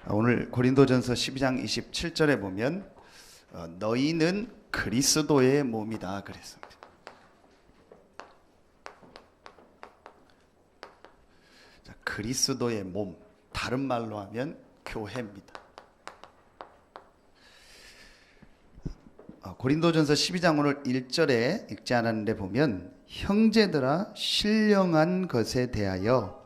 오늘 고린도전서 12장 27절에 보면 너희는 그리스도의 몸이다 그랬습니다. 자, 그리스도의 몸, 다른 말로 하면 교회입니다. 고린도전서 12장 오늘 1절에 읽지 않았는데 보면 형제들아 신령한 것에 대하여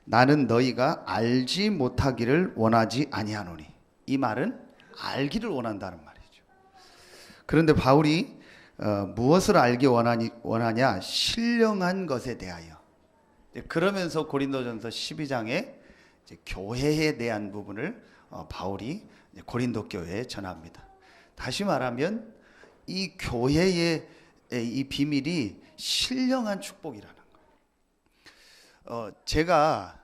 나는 너희가 알지 못하기를 원하지 아니하노니. 이 말은 알기를 원한다는 말이죠. 그런데 바울이 무엇을 알기 원하냐? 신령한 것에 대하여. 그러면서 고린도전서 12장에 교회에 대한 부분을 바울이 고린도 교회에 전합니다. 다시 말하면 이 교회의 이 비밀이 신령한 축복이라는 거예요. 제가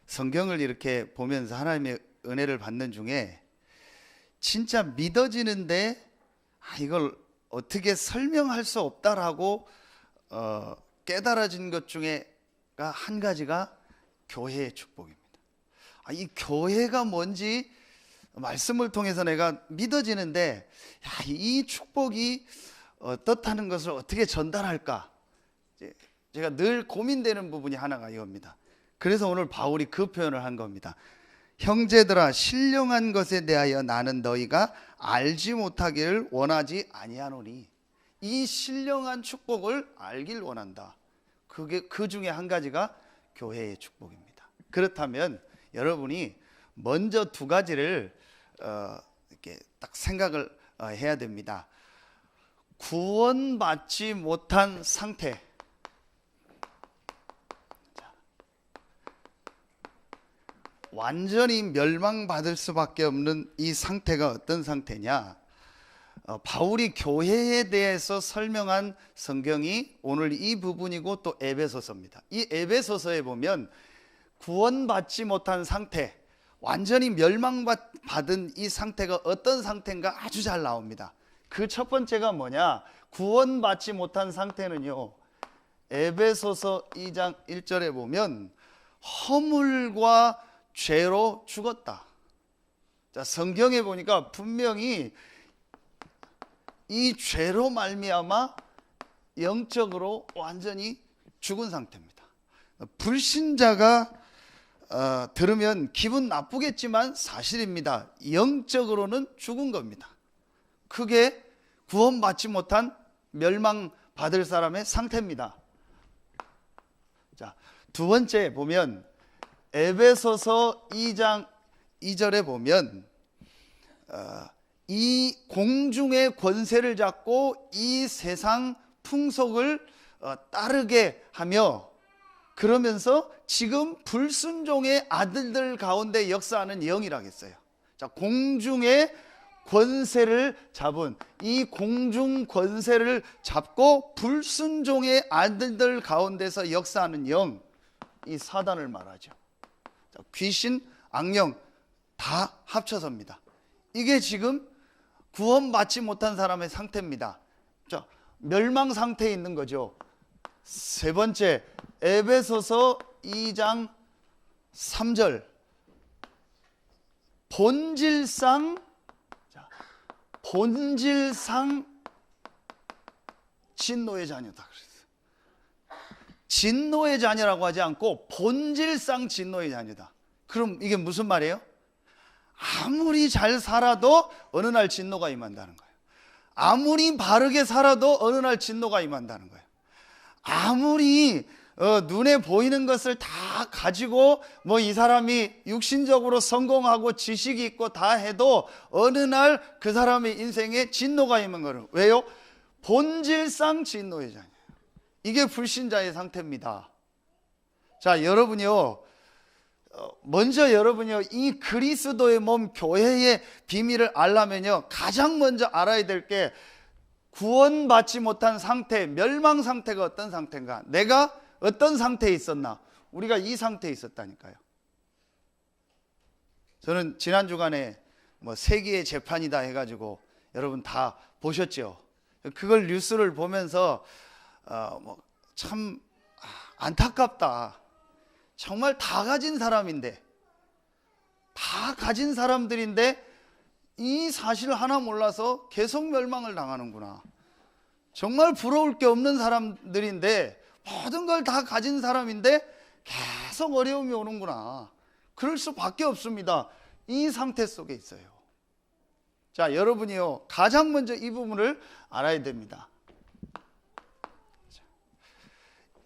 성경을 이렇게 보면서 하나님의 은혜를 받는 중에 진짜 믿어지는데 이걸 어떻게 설명할 수 없다라고 깨달아진 것 중에가 한 가지가 교회의 축복입니다. 이 교회가 뭔지 말씀을 통해서 내가 믿어지는데 이 축복이 어떻다는 것을 어떻게 전달할까? 제가 늘 고민되는 부분이 하나가 이겁니다. 그래서 오늘 바울이 그 표현을 한 겁니다. 형제들아 신령한 것에 대하여 나는 너희가 알지 못하기를 원하지 아니하노니. 이 신령한 축복을 알길 원한다. 그게 그 중에 한 가지가 교회의 축복입니다. 그렇다면 여러분이 먼저 두 가지를 이렇게 딱 생각을 해야 됩니다. 구원받지 못한 상태. 완전히 멸망받을 수밖에 없는 이 상태가 어떤 상태냐? 바울이 교회에 대해서 설명한 성경이 오늘 이 부분이고 또 에베소서입니다. 이 에베소서에 보면 구원받지 못한 상태, 완전히 멸망받은 이 상태가 어떤 상태인가 아주 잘 나옵니다. 그 첫 번째가 뭐냐? 구원받지 못한 상태는요, 에베소서 2장 1절에 보면 허물과 죄로 죽었다. 자, 성경에 보니까 분명히 이 죄로 말미암아 영적으로 완전히 죽은 상태입니다. 불신자가 들으면 기분 나쁘겠지만 사실입니다. 영적으로는 죽은 겁니다. 그게 구원받지 못한 멸망받을 사람의 상태입니다. 자, 두 번째 보면 에베소서 2장 2절에 보면 이 공중의 권세를 잡고 이 세상 풍속을 따르게 하며 그러면서 지금 불순종의 아들들 가운데 역사하는 영이라고 했어요. 자, 공중의 권세를 잡은 이 공중 권세를 잡고 불순종의 아들들 가운데서 역사하는 영, 이 사단을 말하죠. 자, 귀신, 악령 다 합쳐서입니다. 이게 지금 구원받지 못한 사람의 상태입니다. 자, 멸망 상태에 있는 거죠. 세 번째, 에베소서 2장 3절. 본질상 진노의 자녀다 그랬어요. 진노의 자녀라고 하지 않고 본질상 진노의 자녀다. 그럼 이게 무슨 말이에요? 아무리 잘 살아도 어느 날 진노가 임한다는 거예요. 아무리 바르게 살아도 어느 날 진노가 임한다는 거예요. 아무리 눈에 보이는 것을 다 가지고 이 사람이 육신적으로 성공하고 지식이 있고 다 해도 어느 날 그 사람의 인생에 진노가 임한 거예요. 왜요? 본질상 진노의 자녀예요. 이게 불신자의 상태입니다. 자, 여러분이요, 먼저 여러분이요, 이 그리스도의 몸 교회의 비밀을 알려면요, 가장 먼저 알아야 될 게 구원받지 못한 상태, 멸망 상태가 어떤 상태인가? 내가 어떤 상태에 있었나? 우리가 이 상태에 있었다니까요. 저는 지난 주간에 세기의 재판이다 해가지고 여러분 다 보셨죠? 그걸 뉴스를 보면서 참 안타깝다. 정말 다 가진 사람인데 다 가진 사람들인데 이 사실 하나 몰라서 계속 멸망을 당하는구나. 정말 부러울 게 없는 사람들인데 모든 걸 다 가진 사람인데 계속 어려움이 오는구나. 그럴 수밖에 없습니다. 이 상태 속에 있어요. 자, 여러분이요, 가장 먼저 이 부분을 알아야 됩니다.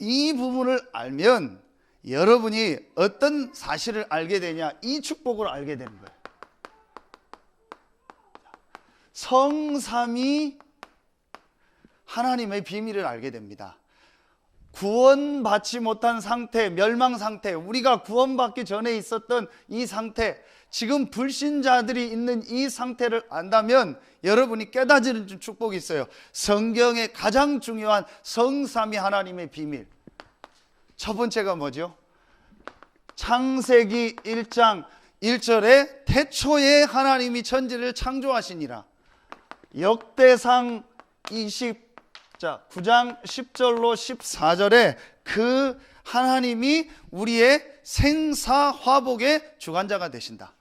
이 부분을 알면 여러분이 어떤 사실을 알게 되냐, 이 축복을 알게 되는 거예요. 성삼위 하나님의 비밀을 알게 됩니다. 구원받지 못한 상태, 멸망 상태, 우리가 구원받기 전에 있었던 이 상태, 지금 불신자들이 있는 이 상태를 안다면 여러분이 깨닫는 축복이 있어요. 성경의 가장 중요한 성삼위 하나님의 비밀. 첫 번째가 뭐죠? 창세기 1장 1절에 태초에 하나님이 천지를 창조하시니라. 역대상 9장 10절로 14절에 그 하나님이 우리의 생사화복의 주관자가 되신다.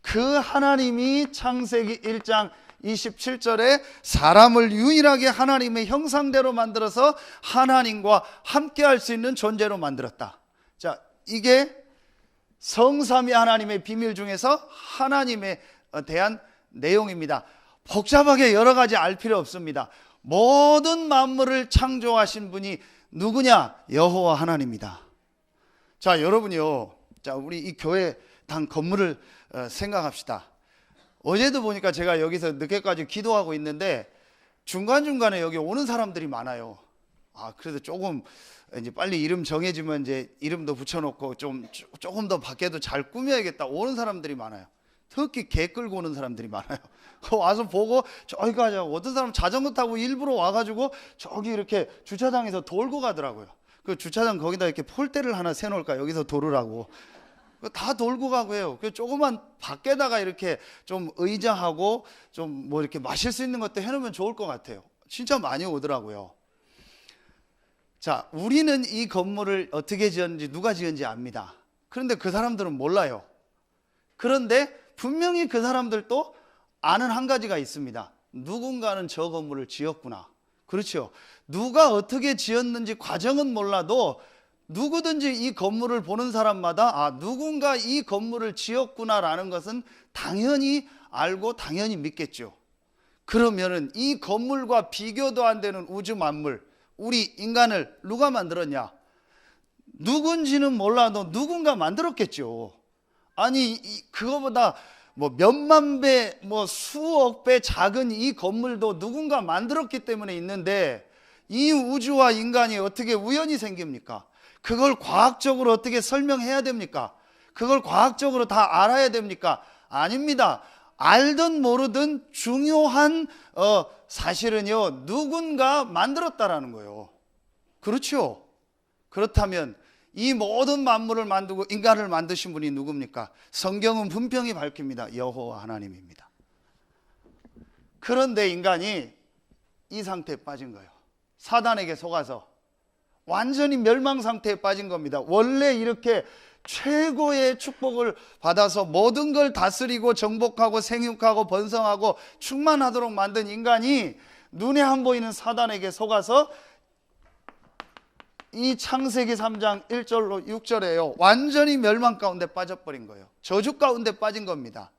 그 하나님이 창세기 1장 27절에 사람을 유일하게 하나님의 형상대로 만들어서 하나님과 함께 할 수 있는 존재로 만들었다. 자, 이게 성삼위 하나님의 비밀 중에서 하나님에 대한 내용입니다. 복잡하게 여러 가지 알 필요 없습니다. 모든 만물을 창조하신 분이 누구냐? 여호와 하나님입니다. 자, 여러분이요, 자, 우리 이 교회 당 건물을 생각합시다. 어제도 보니까 제가 여기서 늦게까지 기도하고 있는데 중간중간에 여기 오는 사람들이 많아요. 그래서 조금 이제 빨리 이름 정해지면 이제 이름도 붙여놓고 조금 더 밖에도 잘 꾸며야겠다. 오는 사람들이 많아요. 특히 개 끌고 오는 사람들이 많아요. 와서 보고 저기 가자고. 어떤 사람 자전거 타고 일부러 와가지고 저기 이렇게 주차장에서 돌고 가더라고요. 그 주차장 거기다 이렇게 폴대를 하나 세놓을까, 여기서 돌으라고. 다 돌고 가고 해요. 그 조그만 밖에다가 이렇게 좀 의자하고 좀 뭐 이렇게 마실 수 있는 것도 해놓으면 좋을 것 같아요. 진짜 많이 오더라고요. 자, 우리는 이 건물을 어떻게 지었는지, 누가 지은지 압니다. 그런데 그 사람들은 몰라요. 그런데 분명히 그 사람들도 아는 한 가지가 있습니다. 누군가는 저 건물을 지었구나. 그렇죠. 누가 어떻게 지었는지 과정은 몰라도 누구든지 이 건물을 보는 사람마다 누군가 이 건물을 지었구나라는 것은 당연히 알고 당연히 믿겠죠. 그러면은 이 건물과 비교도 안 되는 우주 만물, 우리 인간을 누가 만들었냐? 누군지는 몰라도 누군가 만들었겠죠. 아니, 그거보다 뭐 몇만 배, 뭐 수억 배 작은 이 건물도 누군가 만들었기 때문에 있는데, 이 우주와 인간이 어떻게 우연히 생깁니까? 그걸 과학적으로 어떻게 설명해야 됩니까? 그걸 과학적으로 다 알아야 됩니까? 아닙니다. 알든 모르든 중요한 사실은요, 누군가 만들었다라는 거예요. 그렇죠? 그렇다면 이 모든 만물을 만들고 인간을 만드신 분이 누굽니까? 성경은 분명히 밝힙니다. 여호와 하나님입니다. 그런데 인간이 이 상태에 빠진 거예요. 사단에게 속아서 완전히 멸망 상태에 빠진 겁니다. 원래 이렇게 최고의 축복을 받아서 모든 걸 다스리고 정복하고 생육하고 번성하고 충만하도록 만든 인간이 눈에 안 보이는 사단에게 속아서 이 창세기 3장 1절로 6절에요, 완전히 멸망 가운데 빠져버린 거예요. 저주 가운데 빠진 겁니다.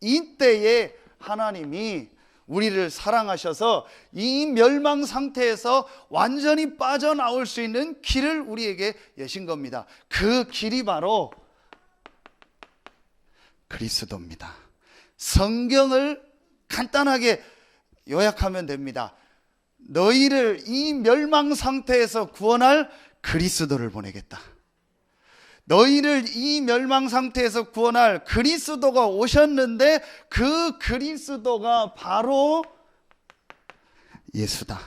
이때에 하나님이 우리를 사랑하셔서 이 멸망 상태에서 완전히 빠져나올 수 있는 길을 우리에게 여신 겁니다. 그 길이 바로 그리스도입니다. 성경을 간단하게 요약하면 됩니다. 너희를 이 멸망 상태에서 구원할 그리스도를 보내겠다. 너희를 이 멸망 상태에서 구원할 그리스도가 오셨는데 그 그리스도가 바로 예수다.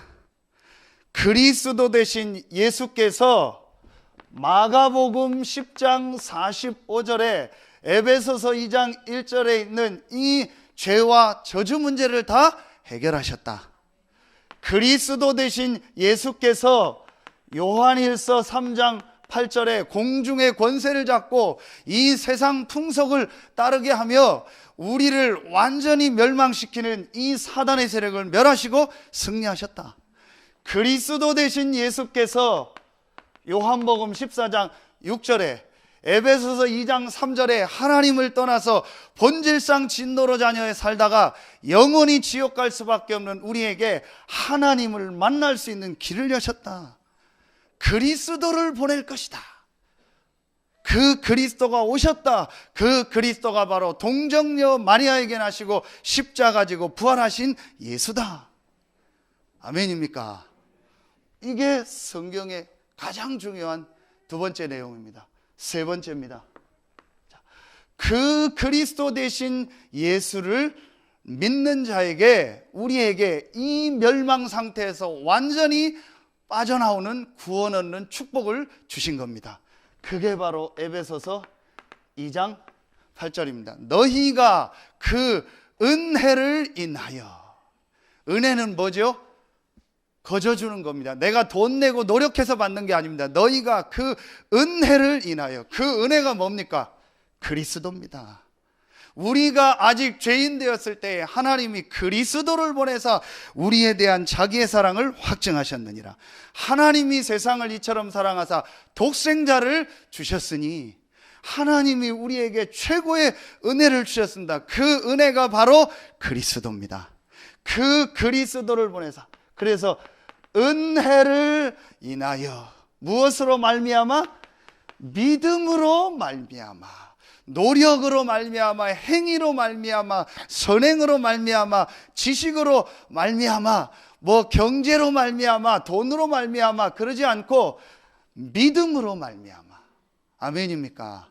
그리스도 대신 예수께서 마가복음 10장 45절에 에베소서 2장 1절에 있는 이 죄와 저주 문제를 다 해결하셨다. 그리스도 대신 예수께서 요한일서 3장 8절에 공중의 권세를 잡고 이 세상 풍속을 따르게 하며 우리를 완전히 멸망시키는 이 사단의 세력을 멸하시고 승리하셨다. 그리스도 되신 예수께서 요한복음 14장 6절에, 에베소서 2장 3절에 하나님을 떠나서 본질상 진노로 자녀에 살다가 영원히 지옥 갈 수밖에 없는 우리에게 하나님을 만날 수 있는 길을 여셨다. 그리스도를 보낼 것이다. 그 그리스도가 오셨다. 그 그리스도가 바로 동정녀 마리아에게 나시고 십자가 지고 부활하신 예수다. 아멘입니까? 이게 성경의 가장 중요한 두 번째 내용입니다. 세 번째입니다. 그 그리스도 대신 예수를 믿는 자에게, 우리에게 이 멸망 상태에서 완전히 빠져나오는 구원 얻는 축복을 주신 겁니다. 그게 바로 에베소서 2장 8절입니다. 너희가 그 은혜를 인하여. 은혜는 뭐죠? 거저 주는 겁니다. 내가 돈 내고 노력해서 받는 게 아닙니다. 너희가 그 은혜를 인하여. 그 은혜가 뭡니까? 그리스도입니다. 우리가 아직 죄인 되었을 때 하나님이 그리스도를 보내사 우리에 대한 자기의 사랑을 확증하셨느니라. 하나님이 세상을 이처럼 사랑하사 독생자를 주셨으니 하나님이 우리에게 최고의 은혜를 주셨습니다. 그 은혜가 바로 그리스도입니다. 그 그리스도를 보내사, 그래서 은혜를 인하여 무엇으로 말미암아? 믿음으로 말미암아, 노력으로 말미암아, 행위로 말미암아, 선행으로 말미암아, 지식으로 말미암아, 뭐 경제로 말미암아, 돈으로 말미암아, 그러지 않고 믿음으로 말미암아. 아멘입니까?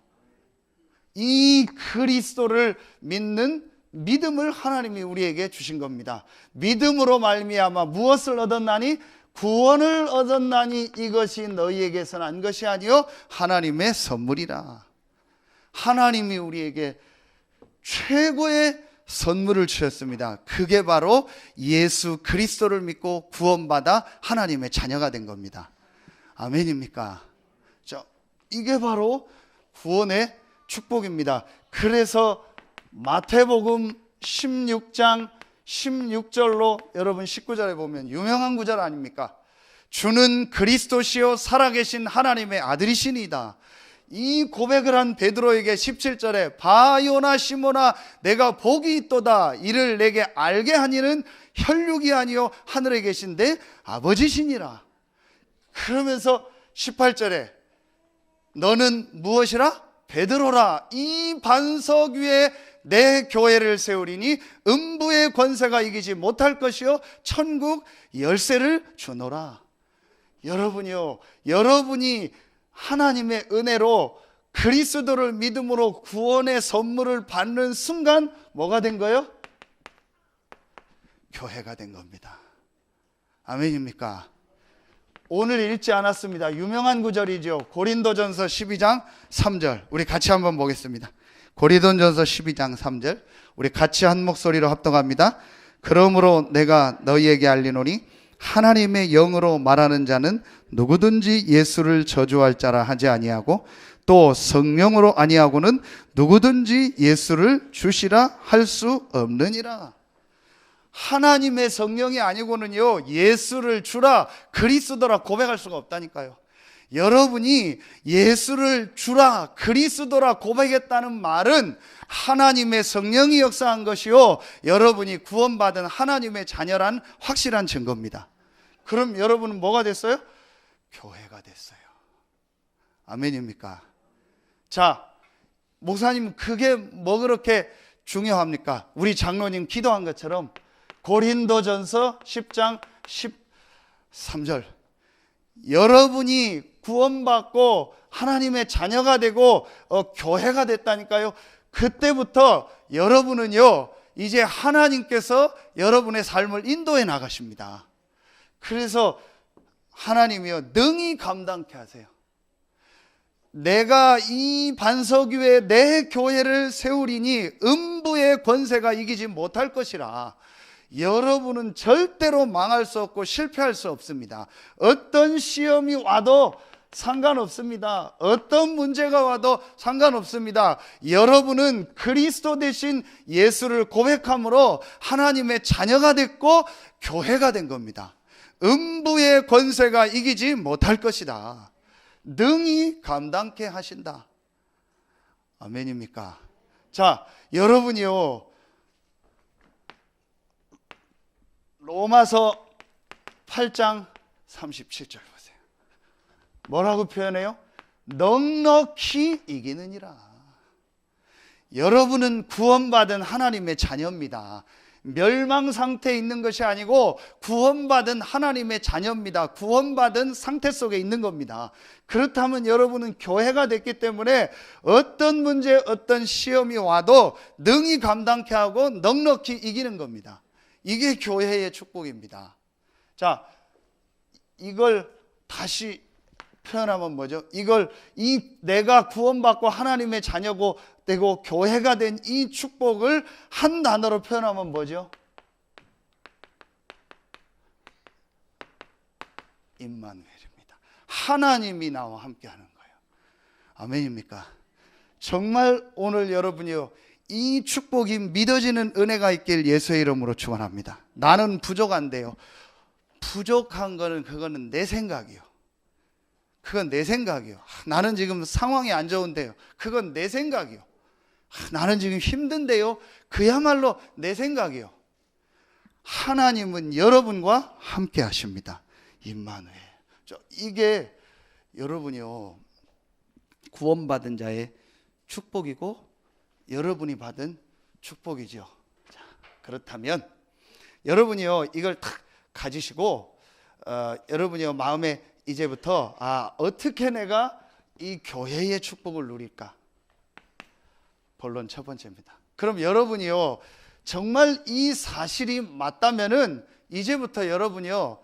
이 그리스도를 믿는 믿음을 하나님이 우리에게 주신 겁니다. 믿음으로 말미암아 무엇을 얻었나니? 구원을 얻었나니 이것이 너희에게서 난 것이 아니요 하나님의 선물이라. 하나님이 우리에게 최고의 선물을 주셨습니다. 그게 바로 예수 그리스도를 믿고 구원받아 하나님의 자녀가 된 겁니다. 아멘입니까? 자, 이게 바로 구원의 축복입니다. 그래서 마태복음 16장 16절로 여러분 19절에 보면 유명한 구절 아닙니까? 주는 그리스도시요 살아계신 하나님의 아들이시니이다. 이 고백을 한 베드로에게 17절에 바요나 시모나 내가 복이 있도다. 이를 내게 알게 하니는 혈육이 아니요 하늘에 계신 내 아버지시니라. 그러면서 18절에 너는 무엇이라? 베드로라. 이 반석 위에 내 교회를 세우리니 음부의 권세가 이기지 못할 것이요 천국 열쇠를 주노라. 여러분이요, 여러분이 하나님의 은혜로 그리스도를 믿음으로 구원의 선물을 받는 순간 뭐가 된 거예요? 교회가 된 겁니다. 아멘입니까? 오늘 읽지 않았습니다. 유명한 구절이죠. 고린도전서 12장 3절. 우리 같이 한번 보겠습니다. 고린도전서 12장 3절. 우리 같이 한 목소리로 합독합니다. 그러므로 내가 너희에게 알리노니 하나님의 영으로 말하는 자는 누구든지 예수를 저주할 자라 하지 아니하고 또 성령으로 아니하고는 누구든지 예수를 주시라 할 수 없느니라. 하나님의 성령이 아니고는요 예수를 주라, 그리스도라 고백할 수가 없다니까요. 여러분이 예수를 주라, 그리스도라 고백했다는 말은 하나님의 성령이 역사한 것이요 여러분이 구원받은 하나님의 자녀란 확실한 증거입니다. 그럼 여러분은 뭐가 됐어요? 교회가 됐어요. 아멘입니까? 자, 목사님 그게 뭐 그렇게 중요합니까? 우리 장로님 기도한 것처럼 고린도전서 10장 13절 여러분이 구원받고 하나님의 자녀가 되고 교회가 됐다니까요. 그때부터 여러분은요 이제 하나님께서 여러분의 삶을 인도해 나가십니다. 그래서 하나님이요 능히 감당케 하세요. 내가 이 반석 위에 내 교회를 세우리니 음부의 권세가 이기지 못할 것이라. 여러분은 절대로 망할 수 없고 실패할 수 없습니다. 어떤 시험이 와도 상관없습니다. 어떤 문제가 와도 상관없습니다. 여러분은 그리스도 대신 예수를 고백함으로 하나님의 자녀가 됐고 교회가 된 겁니다. 음부의 권세가 이기지 못할 것이다. 능히 감당케 하신다. 아멘입니까? 자, 여러분이요, 로마서 8장 37절 보세요. 뭐라고 표현해요? 넉넉히 이기느니라. 여러분은 구원받은 하나님의 자녀입니다. 멸망 상태에 있는 것이 아니고 구원받은 하나님의 자녀입니다. 구원받은 상태 속에 있는 겁니다. 그렇다면 여러분은 교회가 됐기 때문에 어떤 문제, 어떤 시험이 와도 능히 감당케 하고 넉넉히 이기는 겁니다. 이게 교회의 축복입니다. 자, 이걸 다시 표현하면 뭐죠? 내가 구원받고 하나님의 자녀고 되고 교회가 된 이 축복을 한 단어로 표현하면 뭐죠? 임마누엘입니다. 하나님이 나와 함께 하는 거예요. 아멘입니까? 정말 오늘 여러분이요, 이 축복이 믿어지는 은혜가 있길 예수의 이름으로 축원합니다. 나는 부족한데요. 부족한 거는 그거는 내 생각이요. 그건 내 생각이요. 나는 지금 상황이 안 좋은데요. 그건 내 생각이요. 나는 지금 힘든데요. 그야말로 내 생각이요. 하나님은 여러분과 함께 하십니다. 임마누엘. 이게 여러분이요, 구원받은 자의 축복이고 여러분이 받은 축복이죠. 자, 그렇다면 여러분이요, 이걸 탁 가지시고 여러분이요, 마음에 이제부터 어떻게 내가 이 교회의 축복을 누릴까? 본론 첫 번째입니다. 그럼 여러분이요, 정말 이 사실이 맞다면은 이제부터 여러분이요,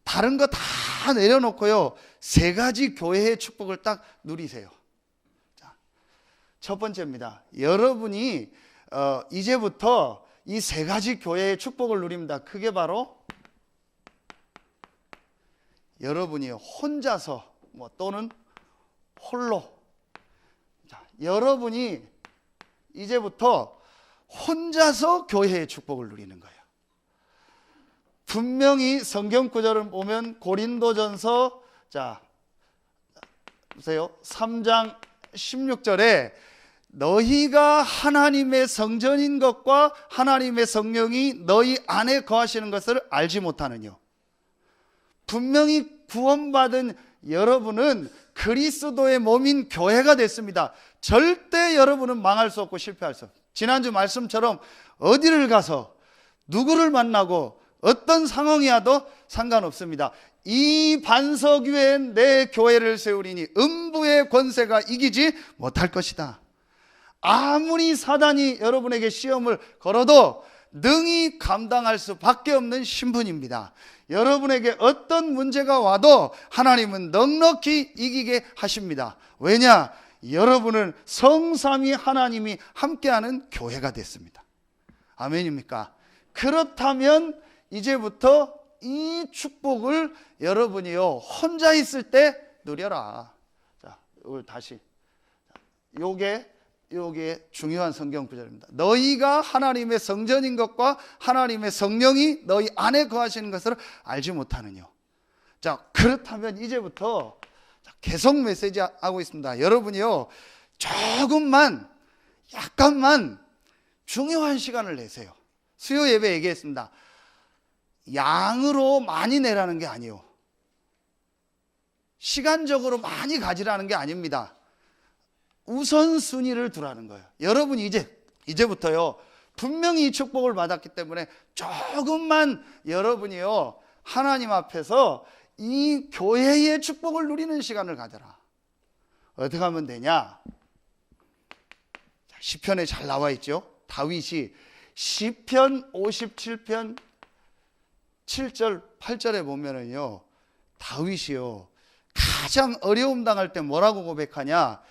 다른 거 다 내려놓고요, 세 가지 교회의 축복을 딱 누리세요. 자, 첫 번째입니다. 여러분이 이제부터 이 세 가지 교회의 축복을 누립니다. 그게 바로 여러분이 혼자서 또는 홀로, 자, 여러분이 이제부터 혼자서 교회의 축복을 누리는 거예요. 분명히 성경 구절을 보면 고린도전서, 자, 보세요. 3장 16절에 너희가 하나님의 성전인 것과 하나님의 성령이 너희 안에 거하시는 것을 알지 못하느뇨. 분명히 구원받은 여러분은 그리스도의 몸인 교회가 됐습니다. 절대 여러분은 망할 수 없고 실패할 수 없어요. 지난주 말씀처럼 어디를 가서 누구를 만나고 어떤 상황이 와도 상관없습니다. 이 반석 위에 내 교회를 세우리니 음부의 권세가 이기지 못할 것이다. 아무리 사단이 여러분에게 시험을 걸어도 능히 감당할 수밖에 없는 신분입니다. 여러분에게 어떤 문제가 와도 하나님은 넉넉히 이기게 하십니다. 왜냐? 여러분은 성삼위 하나님이 함께하는 교회가 됐습니다. 아멘입니까? 그렇다면 이제부터 이 축복을 여러분이요, 혼자 있을 때 누려라. 자, 이걸 다시. 요게 중요한 성경 구절입니다. 너희가 하나님의 성전인 것과 하나님의 성령이 너희 안에 거하시는 것을 알지 못하느뇨. 자, 그렇다면 이제부터 계속 메시지 하고 있습니다. 여러분이요, 약간만 중요한 시간을 내세요. 수요 예배 얘기했습니다. 양으로 많이 내라는 게 아니에요. 시간적으로 많이 가지라는 게 아닙니다. 우선순위를 두라는 거예요. 여러분이 이제부터요, 분명히 이 축복을 받았기 때문에 조금만 여러분이요, 하나님 앞에서 이 교회의 축복을 누리는 시간을 가져라. 어떻게 하면 되냐? 시편에 잘 나와 있죠. 다윗이 시편 57편 7절 8절에 보면은요, 다윗이요, 가장 어려움 당할 때 뭐라고 고백하냐?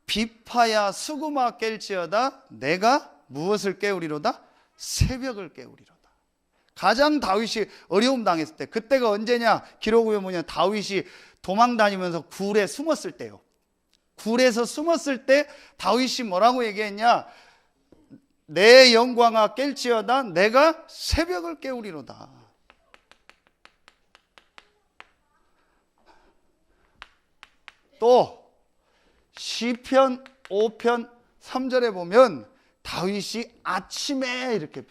비파야 수구마 깰지어다 내가 무엇을 깨우리로다? 새벽을 깨우리로다. 가장 다윗이 어려움 당했을 때, 그때가 언제냐? 기록에 보면 다윗이 도망 다니면서 굴에 숨었을 때요. 굴에서 숨었을 때 다윗이 뭐라고 얘기했냐? 내 영광아 깰지어다 내가 새벽을 깨우리로다. 또 시편 5편 3절에 보면 다윗이 아침에 이렇게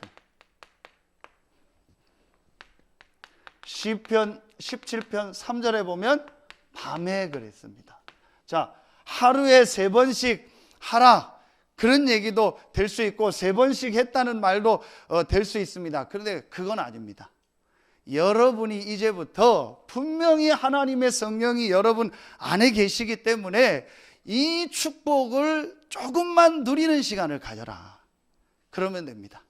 시편 17편 3절에 보면 밤에 그랬습니다. 자, 하루에 3번씩 하라 그런 얘기도 될 수 있고 3번씩 했다는 말도 될 수 있습니다. 그런데 그건 아닙니다. 여러분이 이제부터 분명히 하나님의 성령이 여러분 안에 계시기 때문에 이 축복을 조금만 누리는 시간을 가져라. 그러면 됩니다.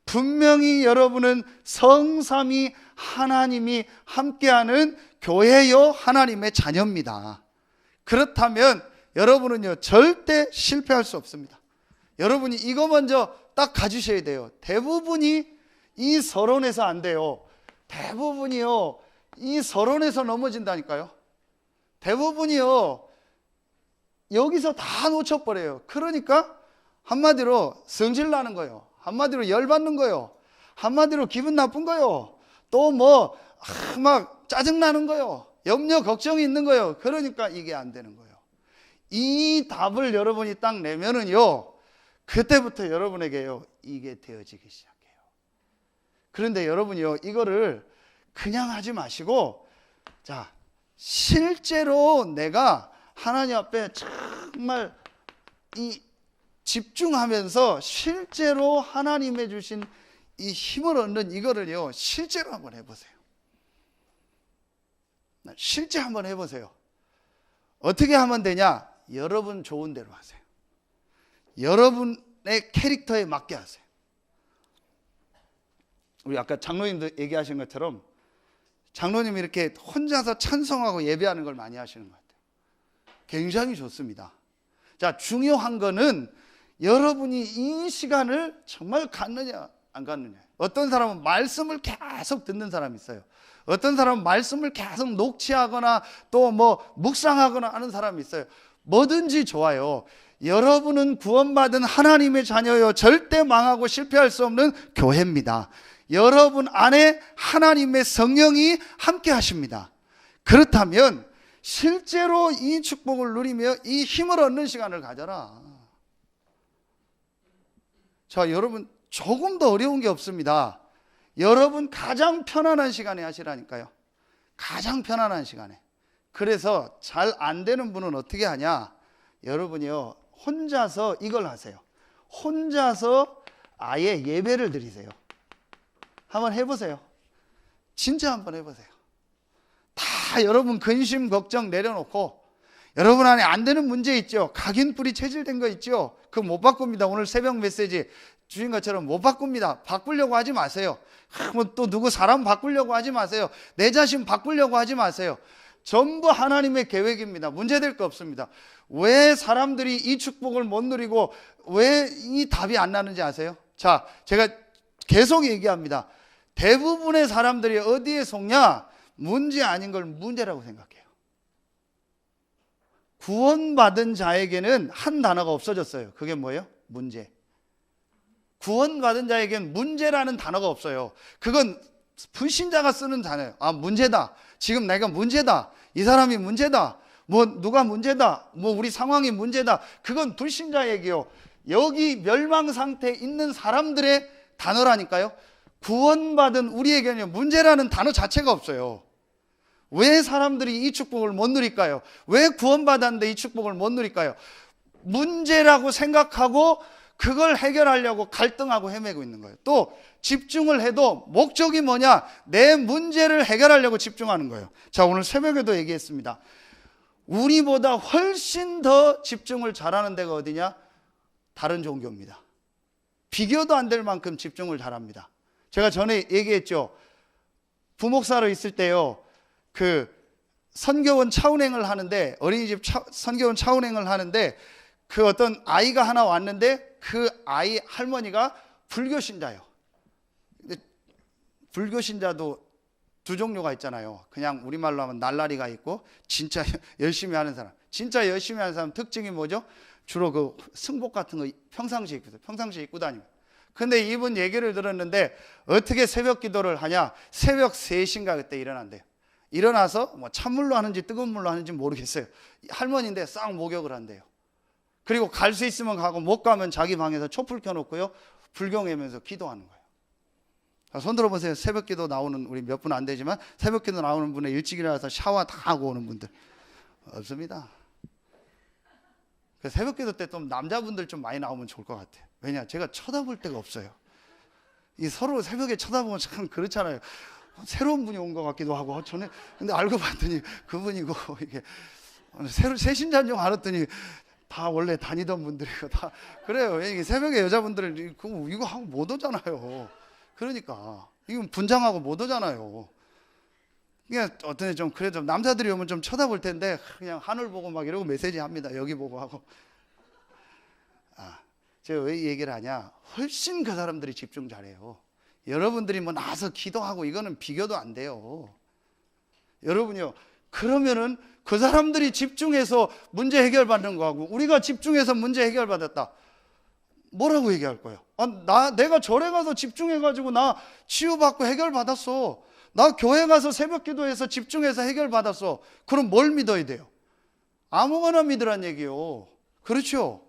분명히 여러분은 성삼위 하나님이 함께하는 교회요 하나님의 자녀입니다. 그렇다면 여러분은요 절대 실패할 수 없습니다. 여러분이 이거 먼저 딱 가지셔야 돼요. 대부분이 이 서론에서 안 돼요. 대부분이요 이 서론에서 넘어진다니까요. 대부분이요 여기서 다 놓쳐버려요. 그러니까 한마디로 성질 나는 거예요. 한마디로 열받는 거예요. 한마디로 기분 나쁜 거예요. 또 뭐 막 짜증나는 거예요. 염려 걱정이 있는 거예요. 그러니까 이게 안 되는 거예요. 이 답을 여러분이 딱 내면은요 그때부터 여러분에게요 이게 되어지기 시작해요. 그런데 여러분이요 이거를 그냥 하지 마시고 자 실제로 내가 하나님 앞에 정말 이 집중하면서 실제로 하나님의 주신 이 힘을 얻는 이거를요 실제로 한번 해보세요. 실제 한번 해보세요. 어떻게 하면 되냐? 여러분 좋은 대로 하세요. 여러분의 캐릭터에 맞게 하세요. 우리 아까 장로님도 얘기하신 것처럼 장로님이 이렇게 혼자서 찬송하고 예배하는 걸 많이 하시는 것 같아요. 굉장히 좋습니다. 자, 중요한 거는 여러분이 이 시간을 정말 갖느냐 안 갖느냐. 어떤 사람은 말씀을 계속 듣는 사람이 있어요. 어떤 사람은 말씀을 계속 녹취하거나 또 뭐 묵상하거나 하는 사람이 있어요. 뭐든지 좋아요. 여러분은 구원받은 하나님의 자녀요. 절대 망하고 실패할 수 없는 교회입니다. 여러분 안에 하나님의 성령이 함께 하십니다. 그렇다면 실제로 이 축복을 누리며 이 힘을 얻는 시간을 가져라. 자, 여러분 조금 더 어려운 게 없습니다. 여러분 가장 편안한 시간에 하시라니까요. 가장 편안한 시간에. 그래서 잘 안 되는 분은 어떻게 하냐? 여러분이요 혼자서 이걸 하세요. 혼자서 아예 예배를 드리세요. 한번 해보세요. 진짜 한번 해보세요. 다 여러분 근심 걱정 내려놓고 여러분 안에 안 되는 문제 있죠. 각인뿔이 체질된 거 있죠. 그거 못 바꿉니다. 오늘 새벽 메시지 주신 것처럼 못 바꿉니다. 바꾸려고 하지 마세요. 뭐 또 누구 사람 바꾸려고 하지 마세요. 내 자신 바꾸려고 하지 마세요. 전부 하나님의 계획입니다. 문제될 거 없습니다. 왜 사람들이 이 축복을 못 누리고 왜 이 답이 안 나는지 아세요? 자, 제가 계속 얘기합니다. 대부분의 사람들이 어디에 속냐? 문제 아닌 걸 문제라고 생각해요. 구원받은 자에게는 한 단어가 없어졌어요. 그게 뭐예요? 문제. 구원받은 자에게는 문제라는 단어가 없어요. 그건 불신자가 쓰는 단어예요. 아, 문제다. 지금 내가 문제다. 이 사람이 문제다. 뭐 누가 문제다. 뭐 우리 상황이 문제다. 그건 불신자 얘기요. 여기 멸망 상태에 있는 사람들의 단어라니까요. 구원받은 우리에게는 문제라는 단어 자체가 없어요. 왜 사람들이 이 축복을 못 누릴까요? 왜 구원받았는데 이 축복을 못 누릴까요? 문제라고 생각하고 그걸 해결하려고 갈등하고 헤매고 있는 거예요. 또 집중을 해도 목적이 뭐냐? 내 문제를 해결하려고 집중하는 거예요. 자, 오늘 새벽에도 얘기했습니다. 우리보다 훨씬 더 집중을 잘하는 데가 어디냐? 다른 종교입니다. 비교도 안 될 만큼 집중을 잘합니다. 제가 전에 얘기했죠. 부목사로 있을 때요. 그 선교원 차운행을 하는데 어린이집 선교원 차운행을 하는데 그 어떤 아이가 하나 왔는데 그 아이 할머니가 불교 신자예요. 근데 불교 신자도 두 종류가 있잖아요. 그냥 우리말로 하면 날라리가 있고 진짜 열심히 하는 사람. 진짜 열심히 하는 사람 특징이 뭐죠? 주로 그 승복 같은 거 평상시에 입고 다니고. 근데 이분 얘기를 들었는데 어떻게 새벽 기도를 하냐? 새벽 3시인가 그때 일어난대요. 일어나서 뭐 찬물로 하는지 뜨거운 물로 하는지 모르겠어요. 할머니인데 싹 목욕을 한대요. 그리고 갈 수 있으면 가고 못 가면 자기 방에서 촛불 켜놓고요, 불경하면서 기도하는 거예요. 손 들어보세요. 새벽 기도 나오는, 우리 몇 분 안 되지만 새벽 기도 나오는 분에 일찍 일어나서 샤워 다 하고 오는 분들 없습니다. 새벽 기도 때 좀 남자분들 좀 많이 나오면 좋을 것 같아요. 왜냐, 제가 쳐다볼 데가 없어요. 이 서로 새벽에 쳐다보면 참 그렇잖아요. 새로운 분이 온 것 같기도 하고. 저는 근데 알고 봤더니 그분이고, 이게 새로 새신잔종 알았더니 다 원래 다니던 분들이고 다 그래요. 이게 새벽에 여자분들 이거 하고 못 오잖아요. 그러니까 이건 분장하고 못 오잖아요. 그냥 어떤 애 좀 그래 좀 남자들이 오면 좀 쳐다볼 텐데 그냥 하늘 보고 막 이러고 메시지 합니다. 여기 보고 하고. 제가 왜 이 얘기를 하냐? 훨씬 그 사람들이 집중 잘해요. 여러분들이 뭐 나와서 기도하고 이거는 비교도 안 돼요. 여러분요, 그러면은 그 사람들이 집중해서 문제 해결받는 거하고 우리가 집중해서 문제 해결받았다, 뭐라고 얘기할 거예요? 내가 절에 가서 집중해가지고 나 치유받고 해결받았어. 나 교회 가서 새벽 기도해서 집중해서 해결받았어. 그럼 뭘 믿어야 돼요? 아무거나 믿으란 얘기요. 그렇죠?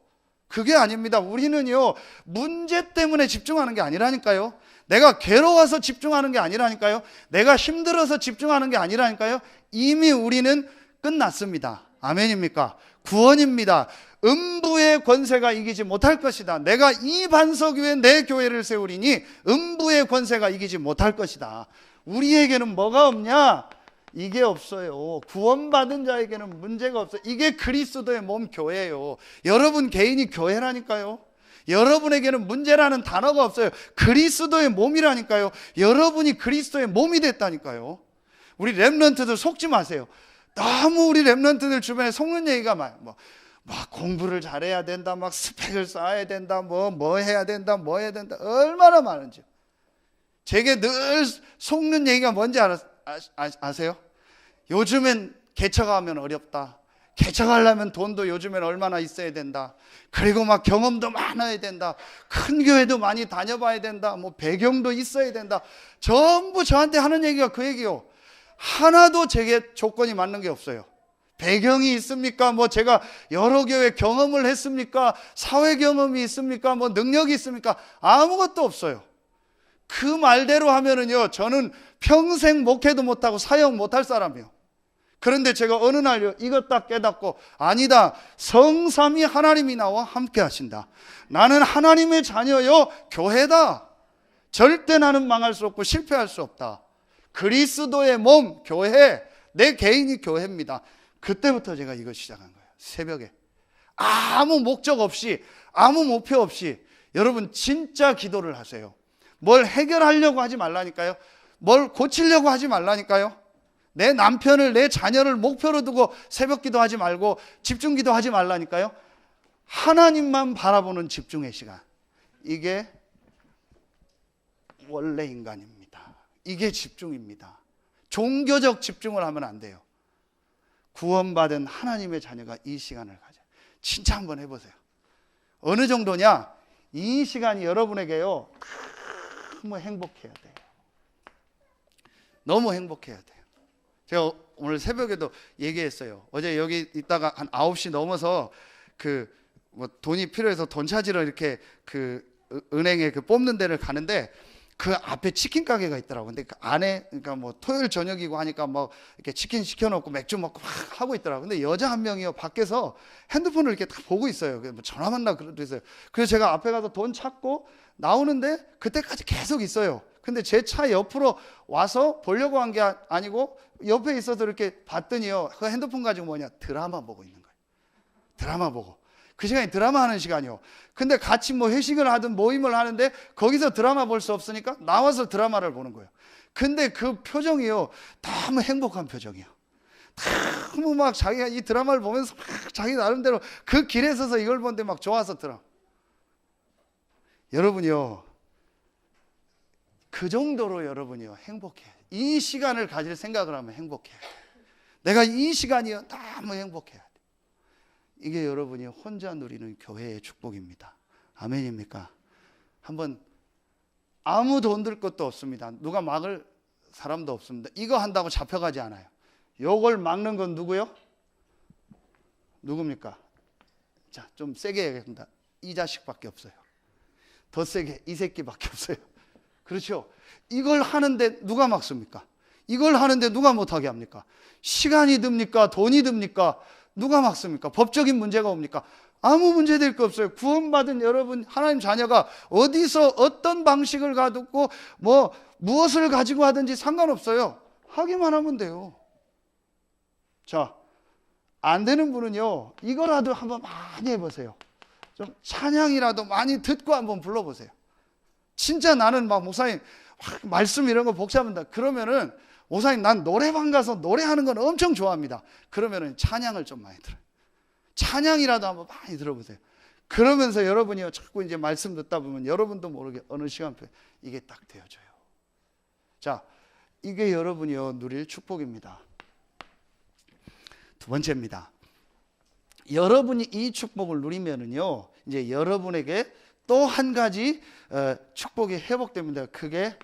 그게 아닙니다. 우리는요, 문제 때문에 집중하는 게 아니라니까요. 내가 괴로워서 집중하는 게 아니라니까요. 내가 힘들어서 집중하는 게 아니라니까요. 이미 우리는 끝났습니다. 아멘입니까? 구원입니다. 음부의 권세가 이기지 못할 것이다. 내가 이 반석 위에 내 교회를 세우리니 음부의 권세가 이기지 못할 것이다. 우리에게는 뭐가 없냐? 이게 없어요. 구원받은 자에게는 문제가 없어요. 이게 그리스도의 몸 교회예요. 여러분 개인이 교회라니까요. 여러분에게는 문제라는 단어가 없어요. 그리스도의 몸이라니까요. 여러분이 그리스도의 몸이 됐다니까요. 우리 렘넌트들 속지 마세요. 너무 우리 렘넌트들 주변에 속는 얘기가 많아요. 막 공부를 잘해야 된다, 막 스펙을 쌓아야 된다, 뭐 해야 된다, 뭐 해야 된다, 얼마나 많은지. 제게 늘 속는 얘기가 뭔지 아세요? 요즘엔 개척하면 어렵다. 개척하려면 돈도 요즘엔 얼마나 있어야 된다. 그리고 막 경험도 많아야 된다. 큰 교회도 많이 다녀봐야 된다. 뭐 배경도 있어야 된다. 전부 저한테 하는 얘기가 그 얘기요. 하나도 제게 조건이 맞는 게 없어요. 배경이 있습니까? 뭐 제가 여러 교회 경험을 했습니까? 사회 경험이 있습니까? 뭐 능력이 있습니까? 아무것도 없어요. 그 말대로 하면은요, 저는 평생 목회도 못하고 사역 못할 사람이에요. 그런데 제가 어느 날요, 이것 딱 깨닫고, 아니다, 성삼위 하나님이 나와 함께 하신다. 나는 하나님의 자녀요, 교회다. 절대 나는 망할 수 없고 실패할 수 없다. 그리스도의 몸, 교회, 내 개인이 교회입니다. 그때부터 제가 이걸 시작한 거예요. 새벽에 아무 목적 없이, 아무 목표 없이 여러분 진짜 기도를 하세요. 뭘 해결하려고 하지 말라니까요. 뭘 고치려고 하지 말라니까요. 내 남편을, 내 자녀를 목표로 두고 새벽 기도하지 말고 집중 기도하지 말라니까요. 하나님만 바라보는 집중의 시간, 이게 원래 인간입니다. 이게 집중입니다. 종교적 집중을 하면 안 돼요. 구원받은 하나님의 자녀가 이 시간을 가져요. 진짜 한번 해보세요. 어느 정도냐? 이 시간이 여러분에게요, 너무 행복해야 돼요. 너무 행복해야 돼요. 제가 오늘 새벽에도 얘기했어요. 어제 여기 있다가 한 9시 넘어서 뭐 돈이 필요해서 돈 찾으러 이렇게 은행에 뽑는 데를 가는데 그 앞에 치킨 가게가 있더라고요. 근데 그 안에, 그러니까 뭐 토요일 저녁이고 하니까 뭐 이렇게 치킨 시켜놓고 맥주 먹고 막 하고 있더라고요. 근데 여자 한 명이요, 밖에서 핸드폰을 이렇게 딱 보고 있어요. 뭐 전화 만나 그러도 있어요. 그래서 제가 앞에 가서 돈 찾고 나오는데 그때까지 계속 있어요. 근데 제 차 옆으로 와서 보려고 한 게 아니고 옆에 있어서 이렇게 봤더니요, 그 핸드폰 가지고 뭐냐, 드라마 보고 있는 거예요. 드라마 보고. 그 시간이 드라마 하는 시간이요. 근데 같이 뭐 회식을 하든 모임을 하는데 거기서 드라마 볼 수 없으니까 나와서 드라마를 보는 거예요. 근데 그 표정이요, 너무 행복한 표정이에요. 너무 막 자기가 이 드라마를 보면서 막 자기 나름대로 그 길에 서서 이걸 보는데 막 좋아서 드라마. 여러분이요, 그 정도로 여러분이요 행복해야 돼요. 이 시간을 가질 생각을 하면 행복해야 돼. 내가 이 시간이요 너무 행복해야 돼. 이게 여러분이 혼자 누리는 교회의 축복입니다. 아멘입니까? 한번 아무 돈 들 것도 없습니다. 누가 막을 사람도 없습니다. 이거 한다고 잡혀가지 않아요. 요걸 막는 건 누구요? 누굽니까? 자, 좀 세게 얘기합니다. 이 자식밖에 없어요. 더 세게 이 새끼밖에 없어요. 그렇죠? 이걸 하는데 누가 막습니까? 이걸 하는데 누가 못하게 합니까? 시간이 듭니까? 돈이 듭니까? 누가 막습니까? 법적인 문제가 옵니까? 아무 문제 될 거 없어요. 구원받은 여러분 하나님 자녀가 어디서 어떤 방식을 가지고 무엇을 가지고 하든지 상관없어요. 하기만 하면 돼요. 자, 안 되는 분은요, 이거라도 한번 많이 해보세요. 좀 찬양이라도 많이 듣고 한번 불러보세요. 진짜 나는 막 목사님 말씀 이런 거 복잡합니다. 그러면은 목사님 난 노래방 가서 노래하는 건 엄청 좋아합니다. 그러면은 찬양을 좀 많이 들어요. 찬양이라도 한번 많이 들어보세요. 그러면서 여러분이 자꾸 이제 말씀 듣다 보면 여러분도 모르게 어느 시간표에 이게 딱 되어져요. 자, 이게 여러분이요 누릴 축복입니다. 두 번째입니다. 여러분이 이 축복을 누리면은요, 이제 여러분에게 또 한 가지 축복이 회복됩니다. 그게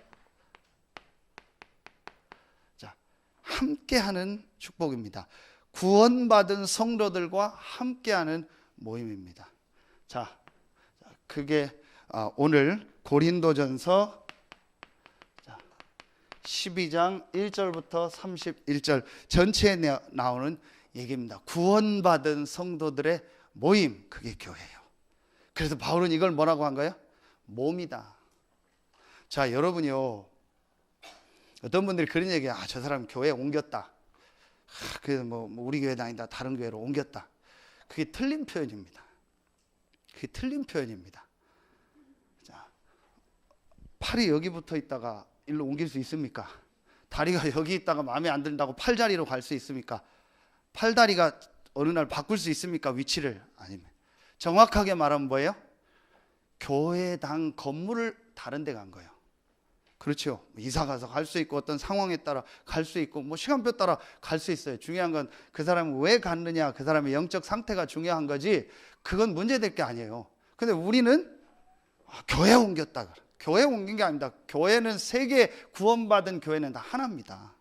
자, 함께하는 축복입니다. 구원받은 성도들과 함께하는 모임입니다. 자, 그게 오늘 고린도전서 12장 1절부터 31절 전체에 나오는 얘기입니다. 구원받은 성도들의 모임, 그게 교회예요. 그래서 바울은 이걸 뭐라고 한 거예요? 몸이다. 자, 여러분이요, 어떤 분들이 그런 얘기해요. 저 사람 교회 옮겼다. 그래서 우리 교회 다니다 다른 교회로 옮겼다. 그게 틀린 표현입니다. 그게 틀린 표현입니다. 자, 팔이 여기 붙어 있다가 일로 옮길 수 있습니까? 다리가 여기 있다가 마음에 안 든다고 팔다리로 갈 수 있습니까? 팔다리가 어느 날 바꿀 수 있습니까? 위치를? 아닙니다. 정확하게 말하면 뭐예요? 교회당 건물을 다른 데 간 거예요. 그렇죠. 이사 가서 갈 수 있고 어떤 상황에 따라 갈 수 있고 시간표 따라 갈 수 있어요. 중요한 건 그 사람이 왜 갔느냐, 그 사람의 영적 상태가 중요한 거지 그건 문제될 게 아니에요. 근데 우리는 교회 옮겼다 그래. 교회 옮긴 게 아닙니다. 교회는 세계 구원받은 교회는 다 하나입니다.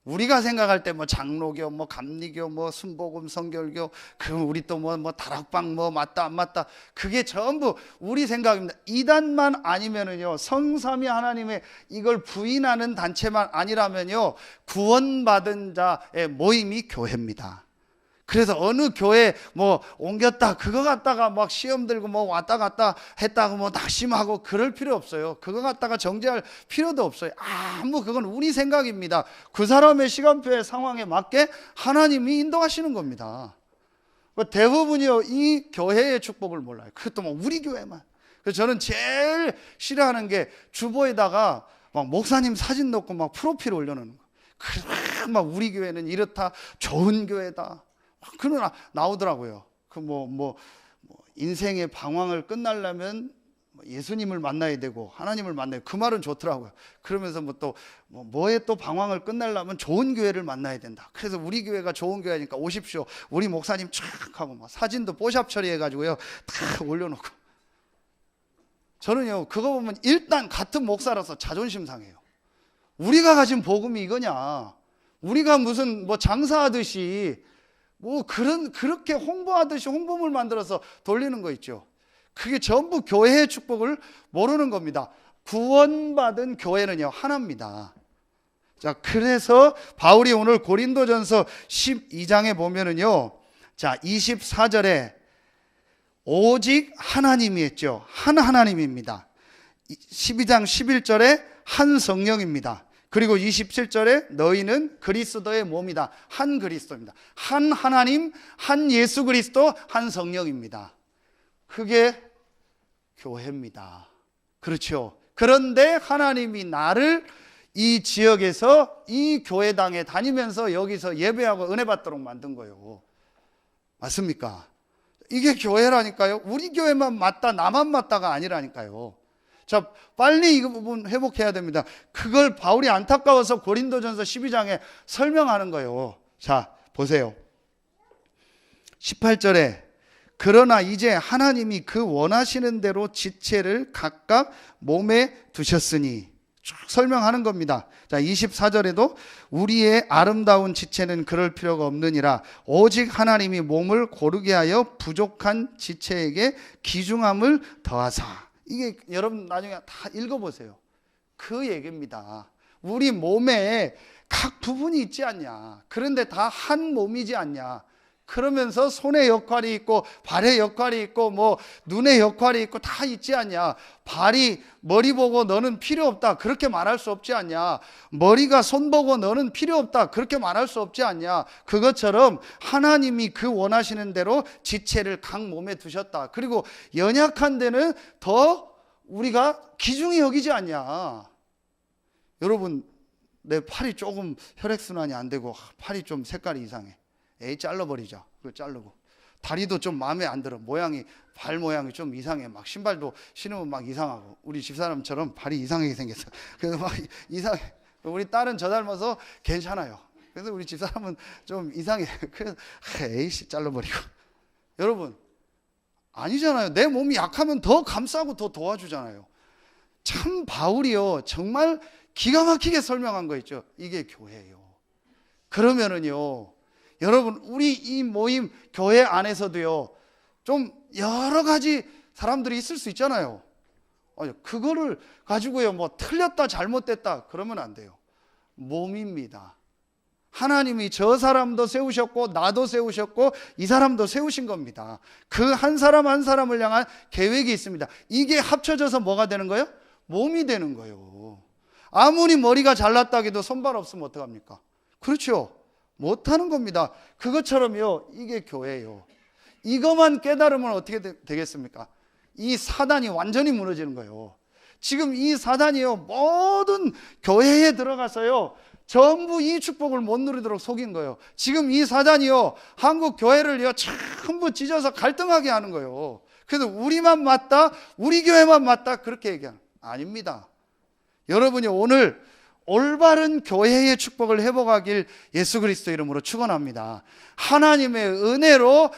우리가 생각할 때 장로교, 감리교, 순복음, 성결교, 그럼 우리 또 다락방 맞다 안 맞다, 그게 전부 우리 생각입니다. 이단만 아니면은요, 성삼위 하나님의 이걸 부인하는 단체만 아니라면요, 구원받은 자의 모임이 교회입니다. 그래서 어느 교회 옮겼다 그거 갖다가 시험 들고 왔다 갔다 했다고 낙심하고 그럴 필요 없어요. 그거 갖다가 정죄할 필요도 없어요. 그건 우리 생각입니다. 그 사람의 시간표의 상황에 맞게 하나님이 인도하시는 겁니다. 대부분이요 이 교회의 축복을 몰라요. 그것도 우리 교회만. 그래서 저는 제일 싫어하는 게 주보에다가 목사님 사진 넣고 프로필 올려놓는 거. 우리 교회는 이렇다, 좋은 교회다. 그러나 나오더라고요. 인생의 방황을 끝나려면 예수님을 만나야 되고 하나님을 만나야, 그 말은 좋더라고요. 그러면서 뭐에 또 방황을 끝내려면 좋은 교회를 만나야 된다. 그래서 우리 교회가 좋은 교회니까 오십시오. 우리 목사님 촥 하고 사진도 뽀샵 처리해가지고요 다 올려놓고. 저는요 그거 보면 일단 같은 목사라서 자존심 상해요. 우리가 가진 복음이 이거냐? 우리가 무슨 장사하듯이 그렇게 홍보하듯이 홍보물 만들어서 돌리는 거 있죠. 그게 전부 교회의 축복을 모르는 겁니다. 구원받은 교회는요 하나입니다. 자, 그래서 바울이 오늘 고린도전서 12장에 보면은요, 자 24절에 오직 하나님이 했죠. 한 하나님입니다. 12장 11절에 한 성령입니다. 그리고 27절에 너희는 그리스도의 몸이다. 한 그리스도입니다. 한 하나님, 한 예수 그리스도, 한 성령입니다. 그게 교회입니다. 그렇죠. 그런데 하나님이 나를 이 지역에서 이 교회당에 다니면서 여기서 예배하고 은혜 받도록 만든 거예요. 맞습니까? 이게 교회라니까요. 우리 교회만 맞다, 나만 맞다가 아니라니까요. 자, 빨리 이 부분 회복해야 됩니다. 그걸 바울이 안타까워서 고린도전서 12장에 설명하는 거예요. 자, 보세요. 18절에 그러나 이제 하나님이 그 원하시는 대로 지체를 각각 몸에 두셨으니 쭉 설명하는 겁니다. 자, 24절에도 우리의 아름다운 지체는 그럴 필요가 없느니라 오직 하나님이 몸을 고르게 하여 부족한 지체에게 귀중함을 더하사. 이게 여러분 나중에 다 읽어보세요. 그 얘기입니다. 우리 몸에 각 부분이 있지 않냐. 그런데 다 한 몸이지 않냐. 그러면서 손의 역할이 있고 발의 역할이 있고 뭐 눈의 역할이 있고 다 있지 않냐. 발이 머리 보고 너는 필요 없다 그렇게 말할 수 없지 않냐. 머리가 손 보고 너는 필요 없다 그렇게 말할 수 없지 않냐. 그것처럼 하나님이 그 원하시는 대로 지체를 각 몸에 두셨다. 그리고 연약한 데는 더 우리가 귀중히 여기지 않냐. 여러분, 내 팔이 조금 혈액순환이 안 되고 팔이 좀 색깔이 이상해. 에이, 잘라버리자. 그거 자르고. 다리도 좀 마음에 안 들어. 모양이, 발 모양이 좀 이상해. 막 신발도 신으면 막 이상하고. 우리 집사람처럼 발이 이상하게 생겼어. 그래서 막 이상해. 우리 딸은 저 닮아서 괜찮아요. 그래서 우리 집사람은 좀 이상해. 그래서 에이씨, 잘라버리고. 여러분, 아니잖아요. 내 몸이 약하면 더 감싸고 더 도와주잖아요. 참 바울이요, 정말 기가 막히게 설명한 거 있죠. 이게 교회예요. 그러면은요, 여러분, 우리 이 모임 교회 안에서도요, 좀 여러 가지 사람들이 있을 수 있잖아요. 그거를 가지고요, 뭐 틀렸다 잘못됐다 그러면 안 돼요. 몸입니다. 하나님이 저 사람도 세우셨고 나도 세우셨고 이 사람도 세우신 겁니다. 그 한 사람 한 사람을 향한 계획이 있습니다. 이게 합쳐져서 뭐가 되는 거예요? 몸이 되는 거예요. 아무리 머리가 잘났다 해도 손발 없으면 어떡합니까? 그렇죠. 못하는 겁니다. 그것처럼요, 이게 교회예요. 이것만 깨달으면 어떻게 되겠습니까? 이 사단이 완전히 무너지는 거예요. 지금 이 사단이요, 모든 교회에 들어가서요, 전부 이 축복을 못 누리도록 속인 거예요. 지금 이 사단이요, 한국 교회를요, 전부 찢어서 갈등하게 하는 거예요. 그래서 우리만 맞다, 우리 교회만 맞다, 그렇게 얘기하는. 아닙니다. 여러분이 오늘 올바른 교회의 축복을 회복하길 예수 그리스도 이름으로 축원합니다. 하나님의 은혜로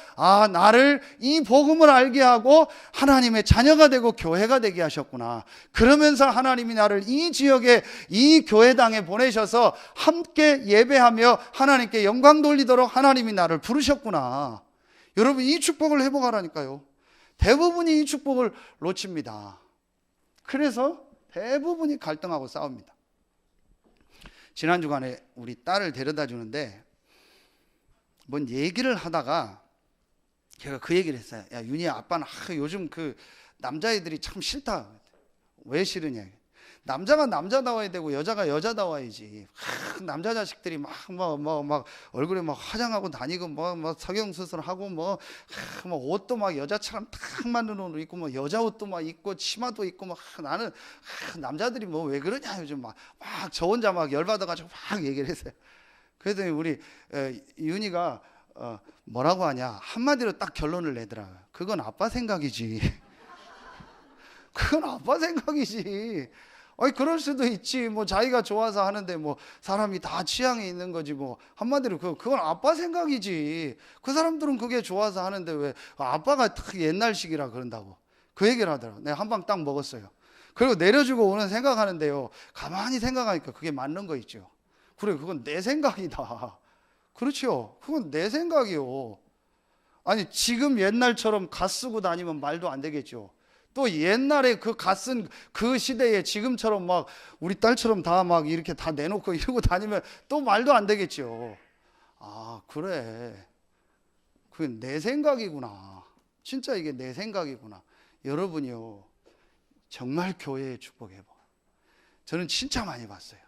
나를 이 복음을 알게 하고 하나님의 자녀가 되고 교회가 되게 하셨구나. 그러면서 하나님이 나를 이 지역에 이 교회당에 보내셔서 함께 예배하며 하나님께 영광 돌리도록 하나님이 나를 부르셨구나. 여러분, 이 축복을 회복하라니까요. 대부분이 이 축복을 놓칩니다. 그래서 대부분이 갈등하고 싸웁니다. 지난 주간에 우리 딸을 데려다 주는데 뭔 얘기를 하다가 제가 그 얘기를 했어요. 야, 윤희야, 아빠는 요즘 그 남자애들이 참 싫다. 왜 싫으냐? 남자가 남자다워야 되고 여자가 여자다워야지. 남자 자식들이 막 얼굴에 막 화장하고 다니고 뭐 성형 수술하고 뭐 옷도 막 여자처럼 딱 맞는 옷을 입고 뭐 여자 옷도 막 입고 치마도 입고 막 나는 남자들이 뭐 왜 그러냐 요즘 막 저 혼자 막 열받아가지고 막 얘기를 했어요. 그랬더니 우리 윤희가 뭐라고 하냐, 한마디로 딱 결론을 내더라. 그건 아빠 생각이지. 그건 아빠 생각이지. 그럴 수도 있지. 뭐 자기가 좋아서 하는데 뭐 사람이 다 취향이 있는 거지. 뭐 한마디로 그건 아빠 생각이지. 그 사람들은 그게 좋아서 하는데 왜 아빠가 딱 옛날식이라 그런다고 그 얘기를 하더라고. 내가 한 방 딱 먹었어요. 그리고 내려주고 오는 생각하는데요, 가만히 생각하니까 그게 맞는 거 있죠. 그래, 그건 내 생각이다. 그렇죠. 그건 내 생각이요. 아니, 지금 옛날처럼 갓 쓰고 다니면 말도 안 되겠죠. 또 옛날에 그 갓쓴 그 시대에 지금처럼 막 우리 딸처럼 다 막 이렇게 다 내놓고 이러고 다니면 또 말도 안 되겠죠. 그래, 그게 내 생각이구나. 진짜 이게 내 생각이구나. 여러분이요, 정말 교회의 축복해봐. 저는 진짜 많이 봤어요.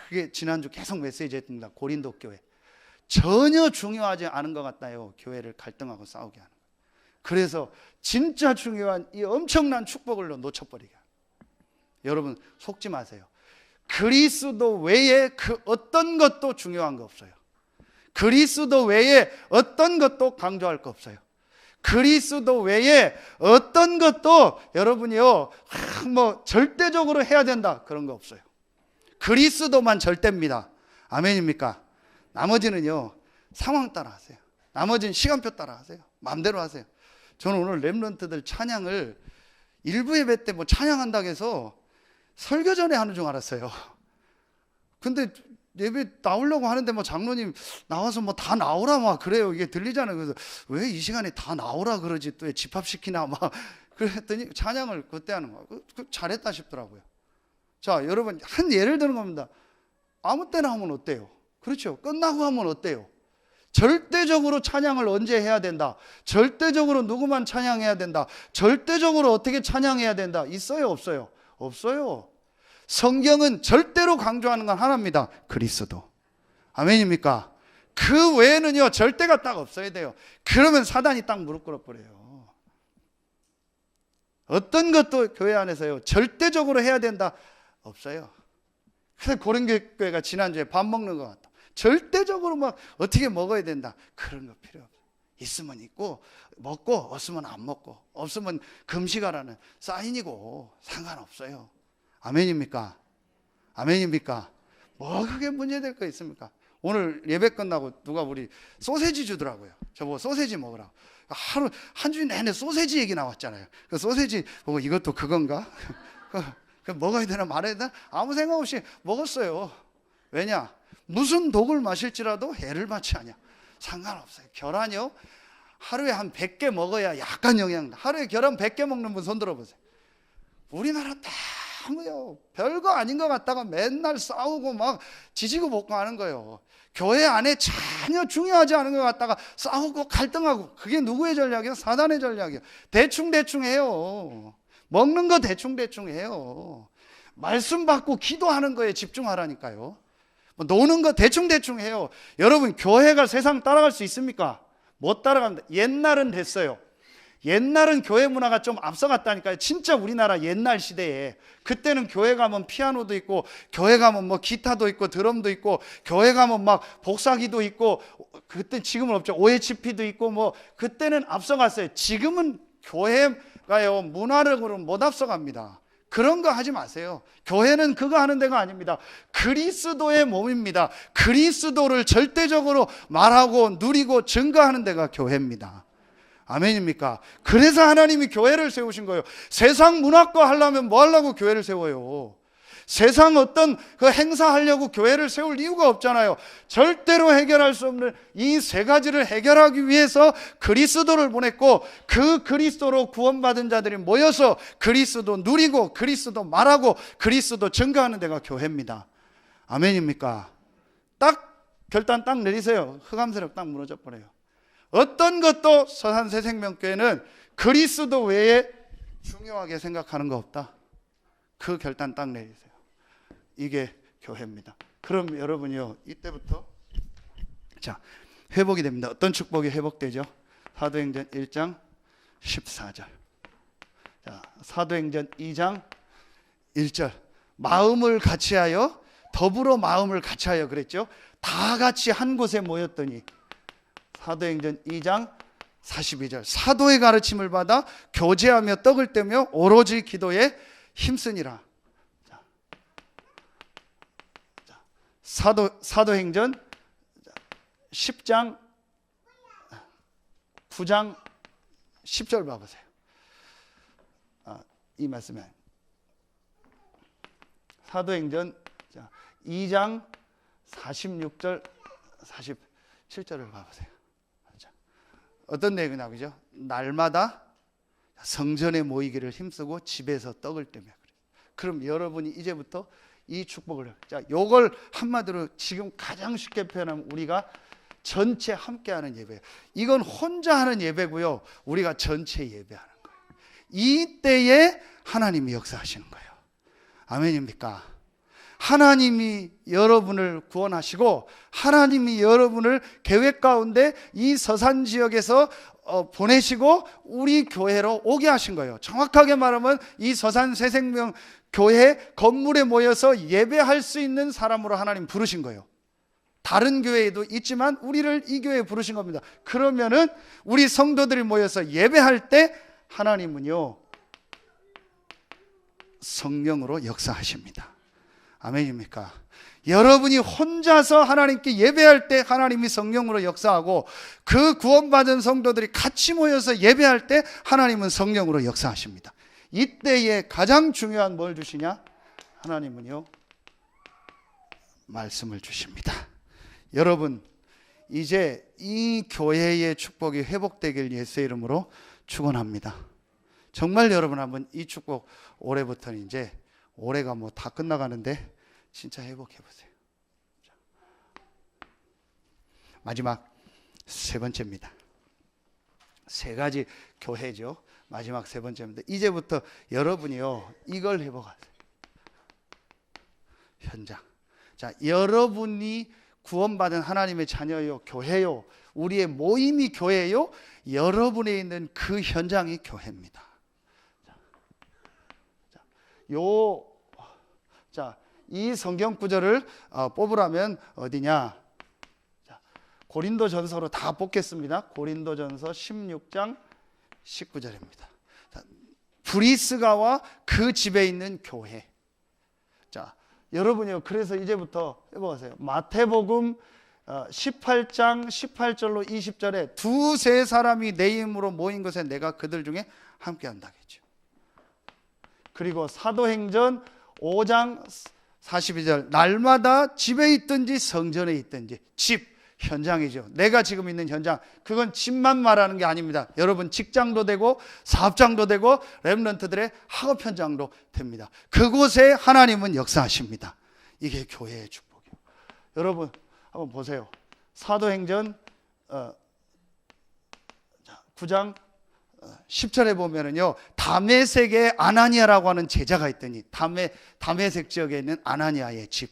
그게 지난주 계속 메시지 했습니다. 고린도 교회 전혀 중요하지 않은 것 같나요? 교회를 갈등하고 싸우게 하는. 그래서 진짜 중요한 이 엄청난 축복을 놓쳐버리게 합니다. 여러분, 속지 마세요. 그리스도 외에 그 어떤 것도 중요한 거 없어요. 그리스도 외에 어떤 것도 강조할 거 없어요. 그리스도 외에 어떤 것도 여러분이요, 뭐 절대적으로 해야 된다 그런 거 없어요. 그리스도만 절대입니다. 아멘입니까? 나머지는요 상황 따라 하세요. 나머지는 시간표 따라 하세요. 마음대로 하세요. 저는 오늘 렘넌트들 찬양을 일부 예배 때 뭐 찬양한다고 해서 설교 전에 하는 줄 알았어요. 근데 예배 나오려고 하는데 뭐 장로님 나와서 뭐 다 나오라 막 그래요. 이게 들리잖아요. 그래서 왜 이 시간에 다 나오라 그러지 또 왜 집합시키나 막 그랬더니 찬양을 그때 하는 거예요. 잘했다 싶더라고요. 자, 여러분 한 예를 드는 겁니다. 아무 때나 하면 어때요? 그렇죠. 끝나고 하면 어때요? 절대적으로 찬양을 언제 해야 된다. 절대적으로 누구만 찬양해야 된다. 절대적으로 어떻게 찬양해야 된다. 있어요, 없어요? 없어요. 성경은 절대로 강조하는 건 하나입니다. 그리스도. 아멘입니까? 그 외에는요 절대가 딱 없어야 돼요. 그러면 사단이 딱 무릎 꿇어버려요. 어떤 것도 교회 안에서요 절대적으로 해야 된다 없어요. 그래서 고린교회가 지난주에 밥 먹는 것 같다. 절대적으로 막 어떻게 먹어야 된다 그런 거 필요 없어요. 있으면 있고 먹고 없으면 안 먹고 없으면 금식하라는 사인이고 상관없어요. 아멘입니까? 아멘입니까? 뭐 그게 문제될 거 있습니까? 오늘 예배 끝나고 누가 우리 소세지 주더라고요. 저보고 소세지 먹으라고. 하루 한 주 내내 소세지 얘기 나왔잖아요. 그 소세지 보고 이것도 그건가? 그 먹어야 되나 말아야 되나? 아무 생각 없이 먹었어요. 왜냐? 무슨 독을 마실지라도 해를 받지 않냐. 상관없어요. 계란이요 하루에 한 100개 먹어야 약간 영양. 하루에 계란 100개 먹는 분 손 들어보세요. 우리나라 너무요 별거 아닌 것 같다가 맨날 싸우고 막 지지고 볶고 하는 거예요. 교회 안에 전혀 중요하지 않은 것 같다가 싸우고 갈등하고. 그게 누구의 전략이에요? 사단의 전략이에요. 대충 해요. 먹는 거 대충 해요. 말씀 받고 기도하는 거에 집중하라니까요. 노는 거 대충 해요. 여러분 교회가 세상 따라갈 수 있습니까? 못 따라간다. 옛날은 됐어요. 옛날은 교회 문화가 좀 앞서갔다니까요. 진짜 우리나라 옛날 시대에. 그때는 교회 가면 피아노도 있고 교회 가면 뭐 기타도 있고 드럼도 있고 교회 가면 막 복사기도 있고 그때 지금은 없죠. OHP도 있고 뭐 그때는 앞서갔어요. 지금은 교회가요 문화력으로 못 앞서갑니다. 그런 거 하지 마세요. 교회는 그거 하는 데가 아닙니다. 그리스도의 몸입니다. 그리스도를 절대적으로 말하고 누리고 증거하는 데가 교회입니다. 아멘입니까? 그래서 하나님이 교회를 세우신 거예요. 세상 문화과 하려면 뭐 하려고 교회를 세워요? 세상 어떤 그 행사하려고 교회를 세울 이유가 없잖아요. 절대로 해결할 수 없는 이 세 가지를 해결하기 위해서 그리스도를 보냈고 그 그리스도로 구원받은 자들이 모여서 그리스도 누리고 그리스도 말하고 그리스도 증거하는 데가 교회입니다. 아멘입니까? 딱 결단 딱 내리세요. 흑암세력 딱 무너져 버려요. 어떤 것도 서산새생명교회는 그리스도 외에 중요하게 생각하는 거 없다. 그 결단 딱 내리세요. 이게 교회입니다. 그럼 여러분이요 이때부터 자 회복이 됩니다. 어떤 축복이 회복되죠? 사도행전 1장 14절. 자, 사도행전 2장 1절. 마음을 같이하여 더불어 마음을 같이하여 그랬죠. 다 같이 한 곳에 모였더니 사도행전 2장 42절. 사도의 가르침을 받아 교제하며 떡을 떼며 오로지 기도에 힘쓰니라. 사도행전 10장 9장 10절 봐보세요. 이 말씀에 사도행전 2장 46절 47절을 봐보세요. 어떤 내용이 나오죠? 날마다 성전에 모이기를 힘쓰고 집에서 떡을 떼며. 그럼 여러분이 이제부터 이 축복을, 자, 요걸 한마디로 지금 가장 쉽게 표현하면 우리가 전체 함께하는 예배예요. 이건 혼자 하는 예배고요. 우리가 전체 예배하는 거예요. 이때에 하나님이 역사하시는 거예요. 아멘입니까? 하나님이 여러분을 구원하시고 하나님이 여러분을 계획 가운데 이 서산 지역에서 보내시고 우리 교회로 오게 하신 거예요. 정확하게 말하면 이 서산 새생명 교회 건물에 모여서 예배할 수 있는 사람으로 하나님 부르신 거예요. 다른 교회에도 있지만 우리를 이 교회에 부르신 겁니다. 그러면은 우리 성도들이 모여서 예배할 때 하나님은요 성령으로 역사하십니다. 아멘입니까? 여러분이 혼자서 하나님께 예배할 때 하나님이 성령으로 역사하고, 그 구원받은 성도들이 같이 모여서 예배할 때 하나님은 성령으로 역사하십니다. 이때에 가장 중요한 뭘 주시냐? 하나님은요, 말씀을 주십니다. 여러분, 이제 이 교회의 축복이 회복되길 예수의 이름으로 축원합니다. 정말 여러분 한번 이 축복 올해부터는, 이제 올해가 뭐 다 끝나가는데 진짜 회복해 보세요. 마지막 세 번째입니다. 세 가지 교회죠. 마지막 세 번째입니다. 이제부터 여러분이요, 이걸 회복하세요. 현장. 자, 여러분이 구원받은 하나님의 자녀요, 교회요, 우리의 모임이 교회요, 여러분에 있는 그 현장이 교회입니다. 이 성경 구절을 뽑으라면 어디냐? 자, 고린도전서로 다 뽑겠습니다. 고린도전서 16장 19절입니다. 자, 브리스가와 그 집에 있는 교회. 자, 여러분이요, 그래서 이제부터 해보세요. 마태복음 18장 18절로 20절에 두세 사람이 내 이름으로 모인 것에 내가 그들 중에 함께 한다겠죠. 그리고 사도행전 5장 42절, 날마다 집에 있든지 성전에 있든지, 집, 현장이죠. 내가 지금 있는 현장, 그건 집만 말하는 게 아닙니다. 여러분, 직장도 되고 사업장도 되고 렘넌트들의 학업 현장도 됩니다. 그곳에 하나님은 역사하십니다. 이게 교회의 축복이에요. 여러분 한번 보세요. 사도행전 9장 10절에 보면은요, 다메섹에 아나니아라고 하는 제자가 있더니, 다메섹 지역에 있는 아나니아의 집.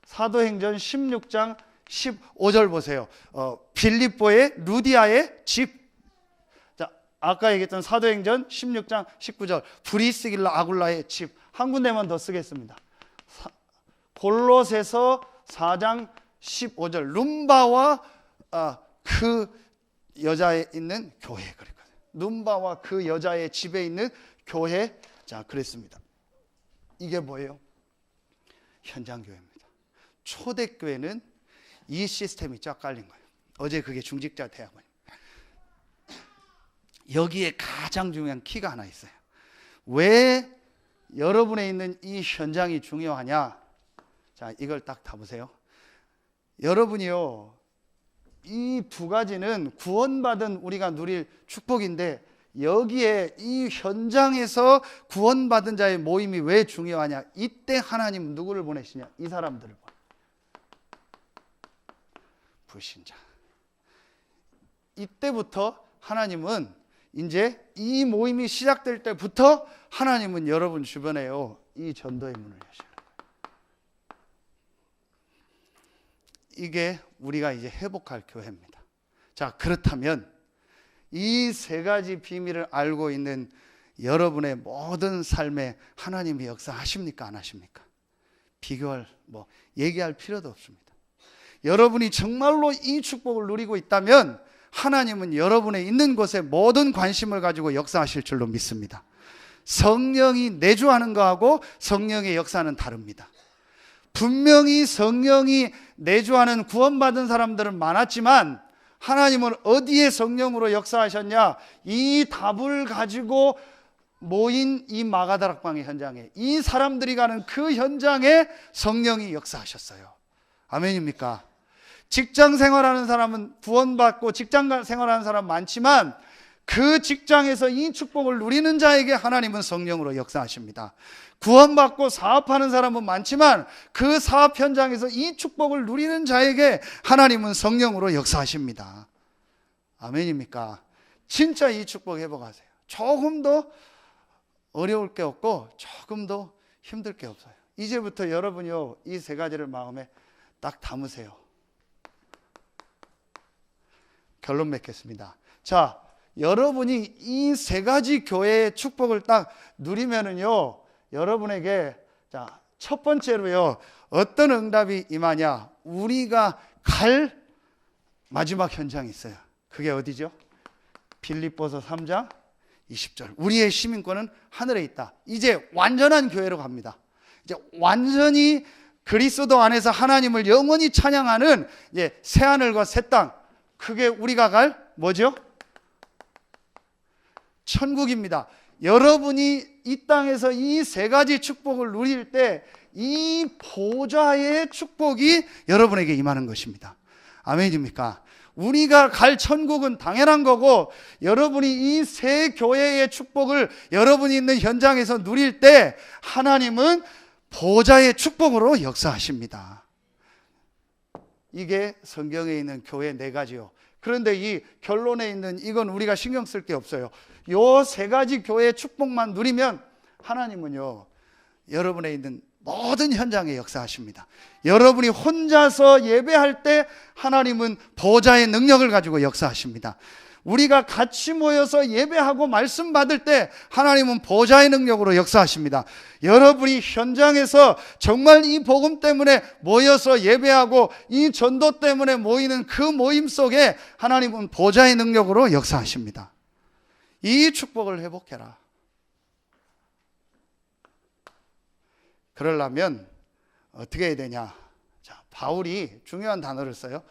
사도행전 16장 15절 보세요. 빌립보의 루디아의 집. 자, 아까 얘기했던 사도행전 16장 19절 브리스길라 아굴라의 집. 한 군데만 더 쓰겠습니다. 골로새서 4장 15절 룸바와 그 여자에 있는 교회. 그랬거든요. 룸바와 그 여자의 집에 있는 교회. 자, 그랬습니다. 이게 뭐예요? 현장교회입니다. 초대교회는 이 시스템이 쫙 깔린 거예요. 어제 그게 중직자 대학원입니다. 여기에 가장 중요한 키가 하나 있어요. 왜 여러분에 있는 이 현장이 중요하냐? 자, 이걸 딱 다 보세요. 여러분이요, 이 두 가지는 구원받은 우리가 누릴 축복인데, 여기에 이 현장에서 구원받은 자의 모임이 왜 중요하냐? 이때 하나님 누구를 보내시냐? 이 사람들을 보내. 불신자. 이때부터 하나님은, 이제 이 모임이 시작될 때부터 하나님은 여러분 주변에요, 이 전도의 문을 여시는 거예요. 이게 우리가 이제 회복할 교회입니다. 자, 그렇다면 이 세 가지 비밀을 알고 있는 여러분의 모든 삶에 하나님이 역사하십니까? 안 하십니까? 비교할, 얘기할 필요도 없습니다. 여러분이 정말로 이 축복을 누리고 있다면 하나님은 여러분의 있는 곳에 모든 관심을 가지고 역사하실 줄로 믿습니다. 성령이 내주하는 거하고 성령의 역사는 다릅니다. 분명히 성령이 내주하는 구원받은 사람들은 많았지만, 하나님은 어디에 성령으로 역사하셨냐? 이 답을 가지고 모인 이 마가다락방의 현장에, 이 사람들이 가는 그 현장에 성령이 역사하셨어요. 아멘입니까? 직장 생활하는 사람은 구원받고 직장 생활하는 사람 많지만, 그 직장에서 이 축복을 누리는 자에게 하나님은 성령으로 역사하십니다. 구원받고 사업하는 사람은 많지만, 그 사업 현장에서 이 축복을 누리는 자에게 하나님은 성령으로 역사하십니다. 아멘입니까? 진짜 이 축복 회복하세요. 조금 더 어려울 게 없고 조금 더 힘들 게 없어요. 이제부터 여러분이요, 이 세 가지를 마음에 딱 담으세요. 결론 맺겠습니다. 자, 여러분이 이 세 가지 교회의 축복을 딱 누리면은요, 여러분에게, 자, 첫 번째로요, 어떤 응답이 임하냐? 우리가 갈 마지막 현장이 있어요. 그게 어디죠? 빌립보서 3장 20절. 우리의 시민권은 하늘에 있다. 이제 완전한 교회로 갑니다. 이제 완전히 그리스도 안에서 하나님을 영원히 찬양하는 이제 새 하늘과 새 땅. 그게 우리가 갈 뭐죠? 천국입니다. 여러분이 이 땅에서 이 세 가지 축복을 누릴 때 이 보좌의 축복이 여러분에게 임하는 것입니다. 아멘입니까? 우리가 갈 천국은 당연한 거고, 여러분이 이 새 교회의 축복을 여러분이 있는 현장에서 누릴 때 하나님은 보좌의 축복으로 역사하십니다. 이게 성경에 있는 교회 네 가지요. 그런데 이 결론에 있는 이건 우리가 신경 쓸 게 없어요. 요 세 가지 교회의 축복만 누리면 하나님은요, 여러분에 있는 모든 현장에 역사하십니다. 여러분이 혼자서 예배할 때 하나님은 보좌의 능력을 가지고 역사하십니다. 우리가 같이 모여서 예배하고 말씀 받을 때 하나님은 보좌의 능력으로 역사하십니다. 여러분이 현장에서 정말 이 복음 때문에 모여서 예배하고 이 전도 때문에 모이는 그 모임 속에 하나님은 보좌의 능력으로 역사하십니다. 이 축복을 회복해라. 그러려면 어떻게 해야 되냐? 자, 바울이 중요한 단어를 써요.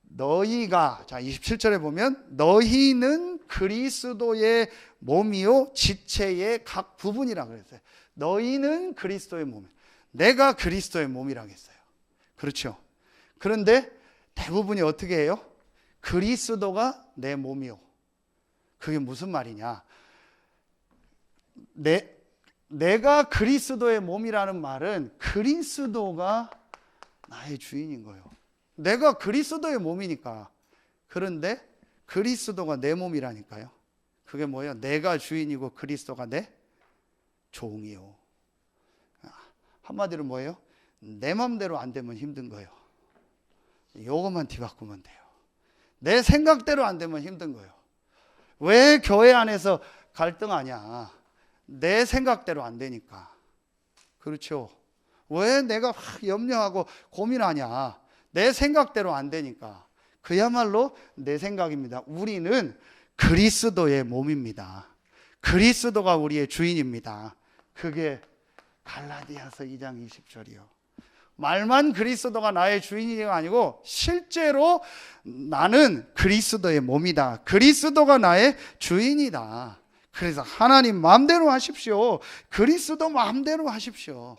너희가, 자 27절에 보면 너희는 그리스도의 몸이요 지체의 각 부분이라고 그랬어요. 너희는 그리스도의 몸. 내가 그리스도의 몸이라고 했어요. 그렇죠? 그런데 대부분이 어떻게 해요? 그리스도가 내 몸이요. 그게 무슨 말이냐? 내가 그리스도의 몸이라는 말은 그리스도가 나의 주인인 거예요. 내가 그리스도의 몸이니까. 그런데 그리스도가 내 몸이라니까요. 그게 뭐예요? 내가 주인이고 그리스도가 내 종이요. 한마디로 뭐예요? 내 맘대로 안 되면 힘든 거예요. 요것만 뒤바꾸면 돼요. 내 생각대로 안 되면 힘든 거예요. 왜 교회 안에서 갈등하냐? 내 생각대로 안 되니까. 그렇죠? 왜 내가 염려하고 고민하냐? 내 생각대로 안 되니까. 그야말로 내 생각입니다. 우리는 그리스도의 몸입니다. 그리스도가 우리의 주인입니다. 그게 갈라디아서 2장 20절이요. 말만 그리스도가 나의 주인이가 아니고 실제로 나는 그리스도의 몸이다. 그리스도가 나의 주인이다. 그래서 하나님 마음대로 하십시오. 그리스도 마음대로 하십시오.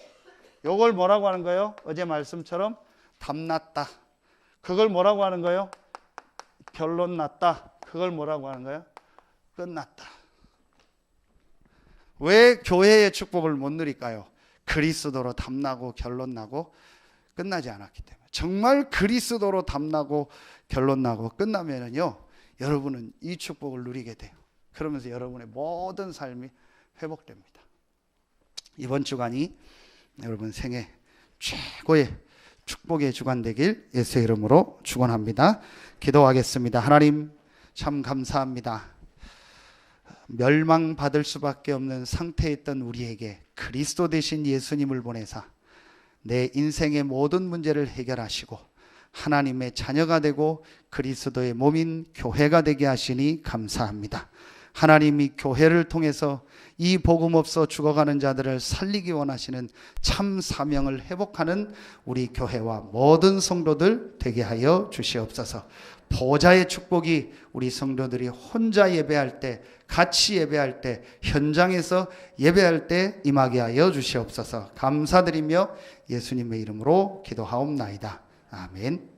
이걸 뭐라고 하는 거예요? 어제 말씀처럼 답났다. 그걸 뭐라고 하는 거예요? 결론 났다. 그걸 뭐라고 하는 거예요? 끝났다. 왜 교회의 축복을 못 누릴까요? 그리스도로 답나고 결론 나고 끝나지 않았기 때문에. 정말 그리스도로 답나고 결론 나고 끝나면은요, 여러분은 이 축복을 누리게 돼요. 그러면서 여러분의 모든 삶이 회복됩니다. 이번 주간이 여러분 생애 최고의 축복의 주간 되길 예수의 이름으로 축원합니다. 기도하겠습니다. 하나님 참 감사합니다. 멸망받을 수밖에 없는 상태에 있던 우리에게 그리스도 되신 예수님을 보내사 내 인생의 모든 문제를 해결하시고 하나님의 자녀가 되고 그리스도의 몸인 교회가 되게 하시니 감사합니다. 하나님이 교회를 통해서 이 복음 없어 죽어가는 자들을 살리기 원하시는 참 사명을 회복하는 우리 교회와 모든 성도들 되게 하여 주시옵소서. 보좌의 축복이 우리 성도들이 혼자 예배할 때, 같이 예배할 때, 현장에서 예배할 때 임하게 하여 주시옵소서. 감사드리며 예수님의 이름으로 기도하옵나이다. 아멘.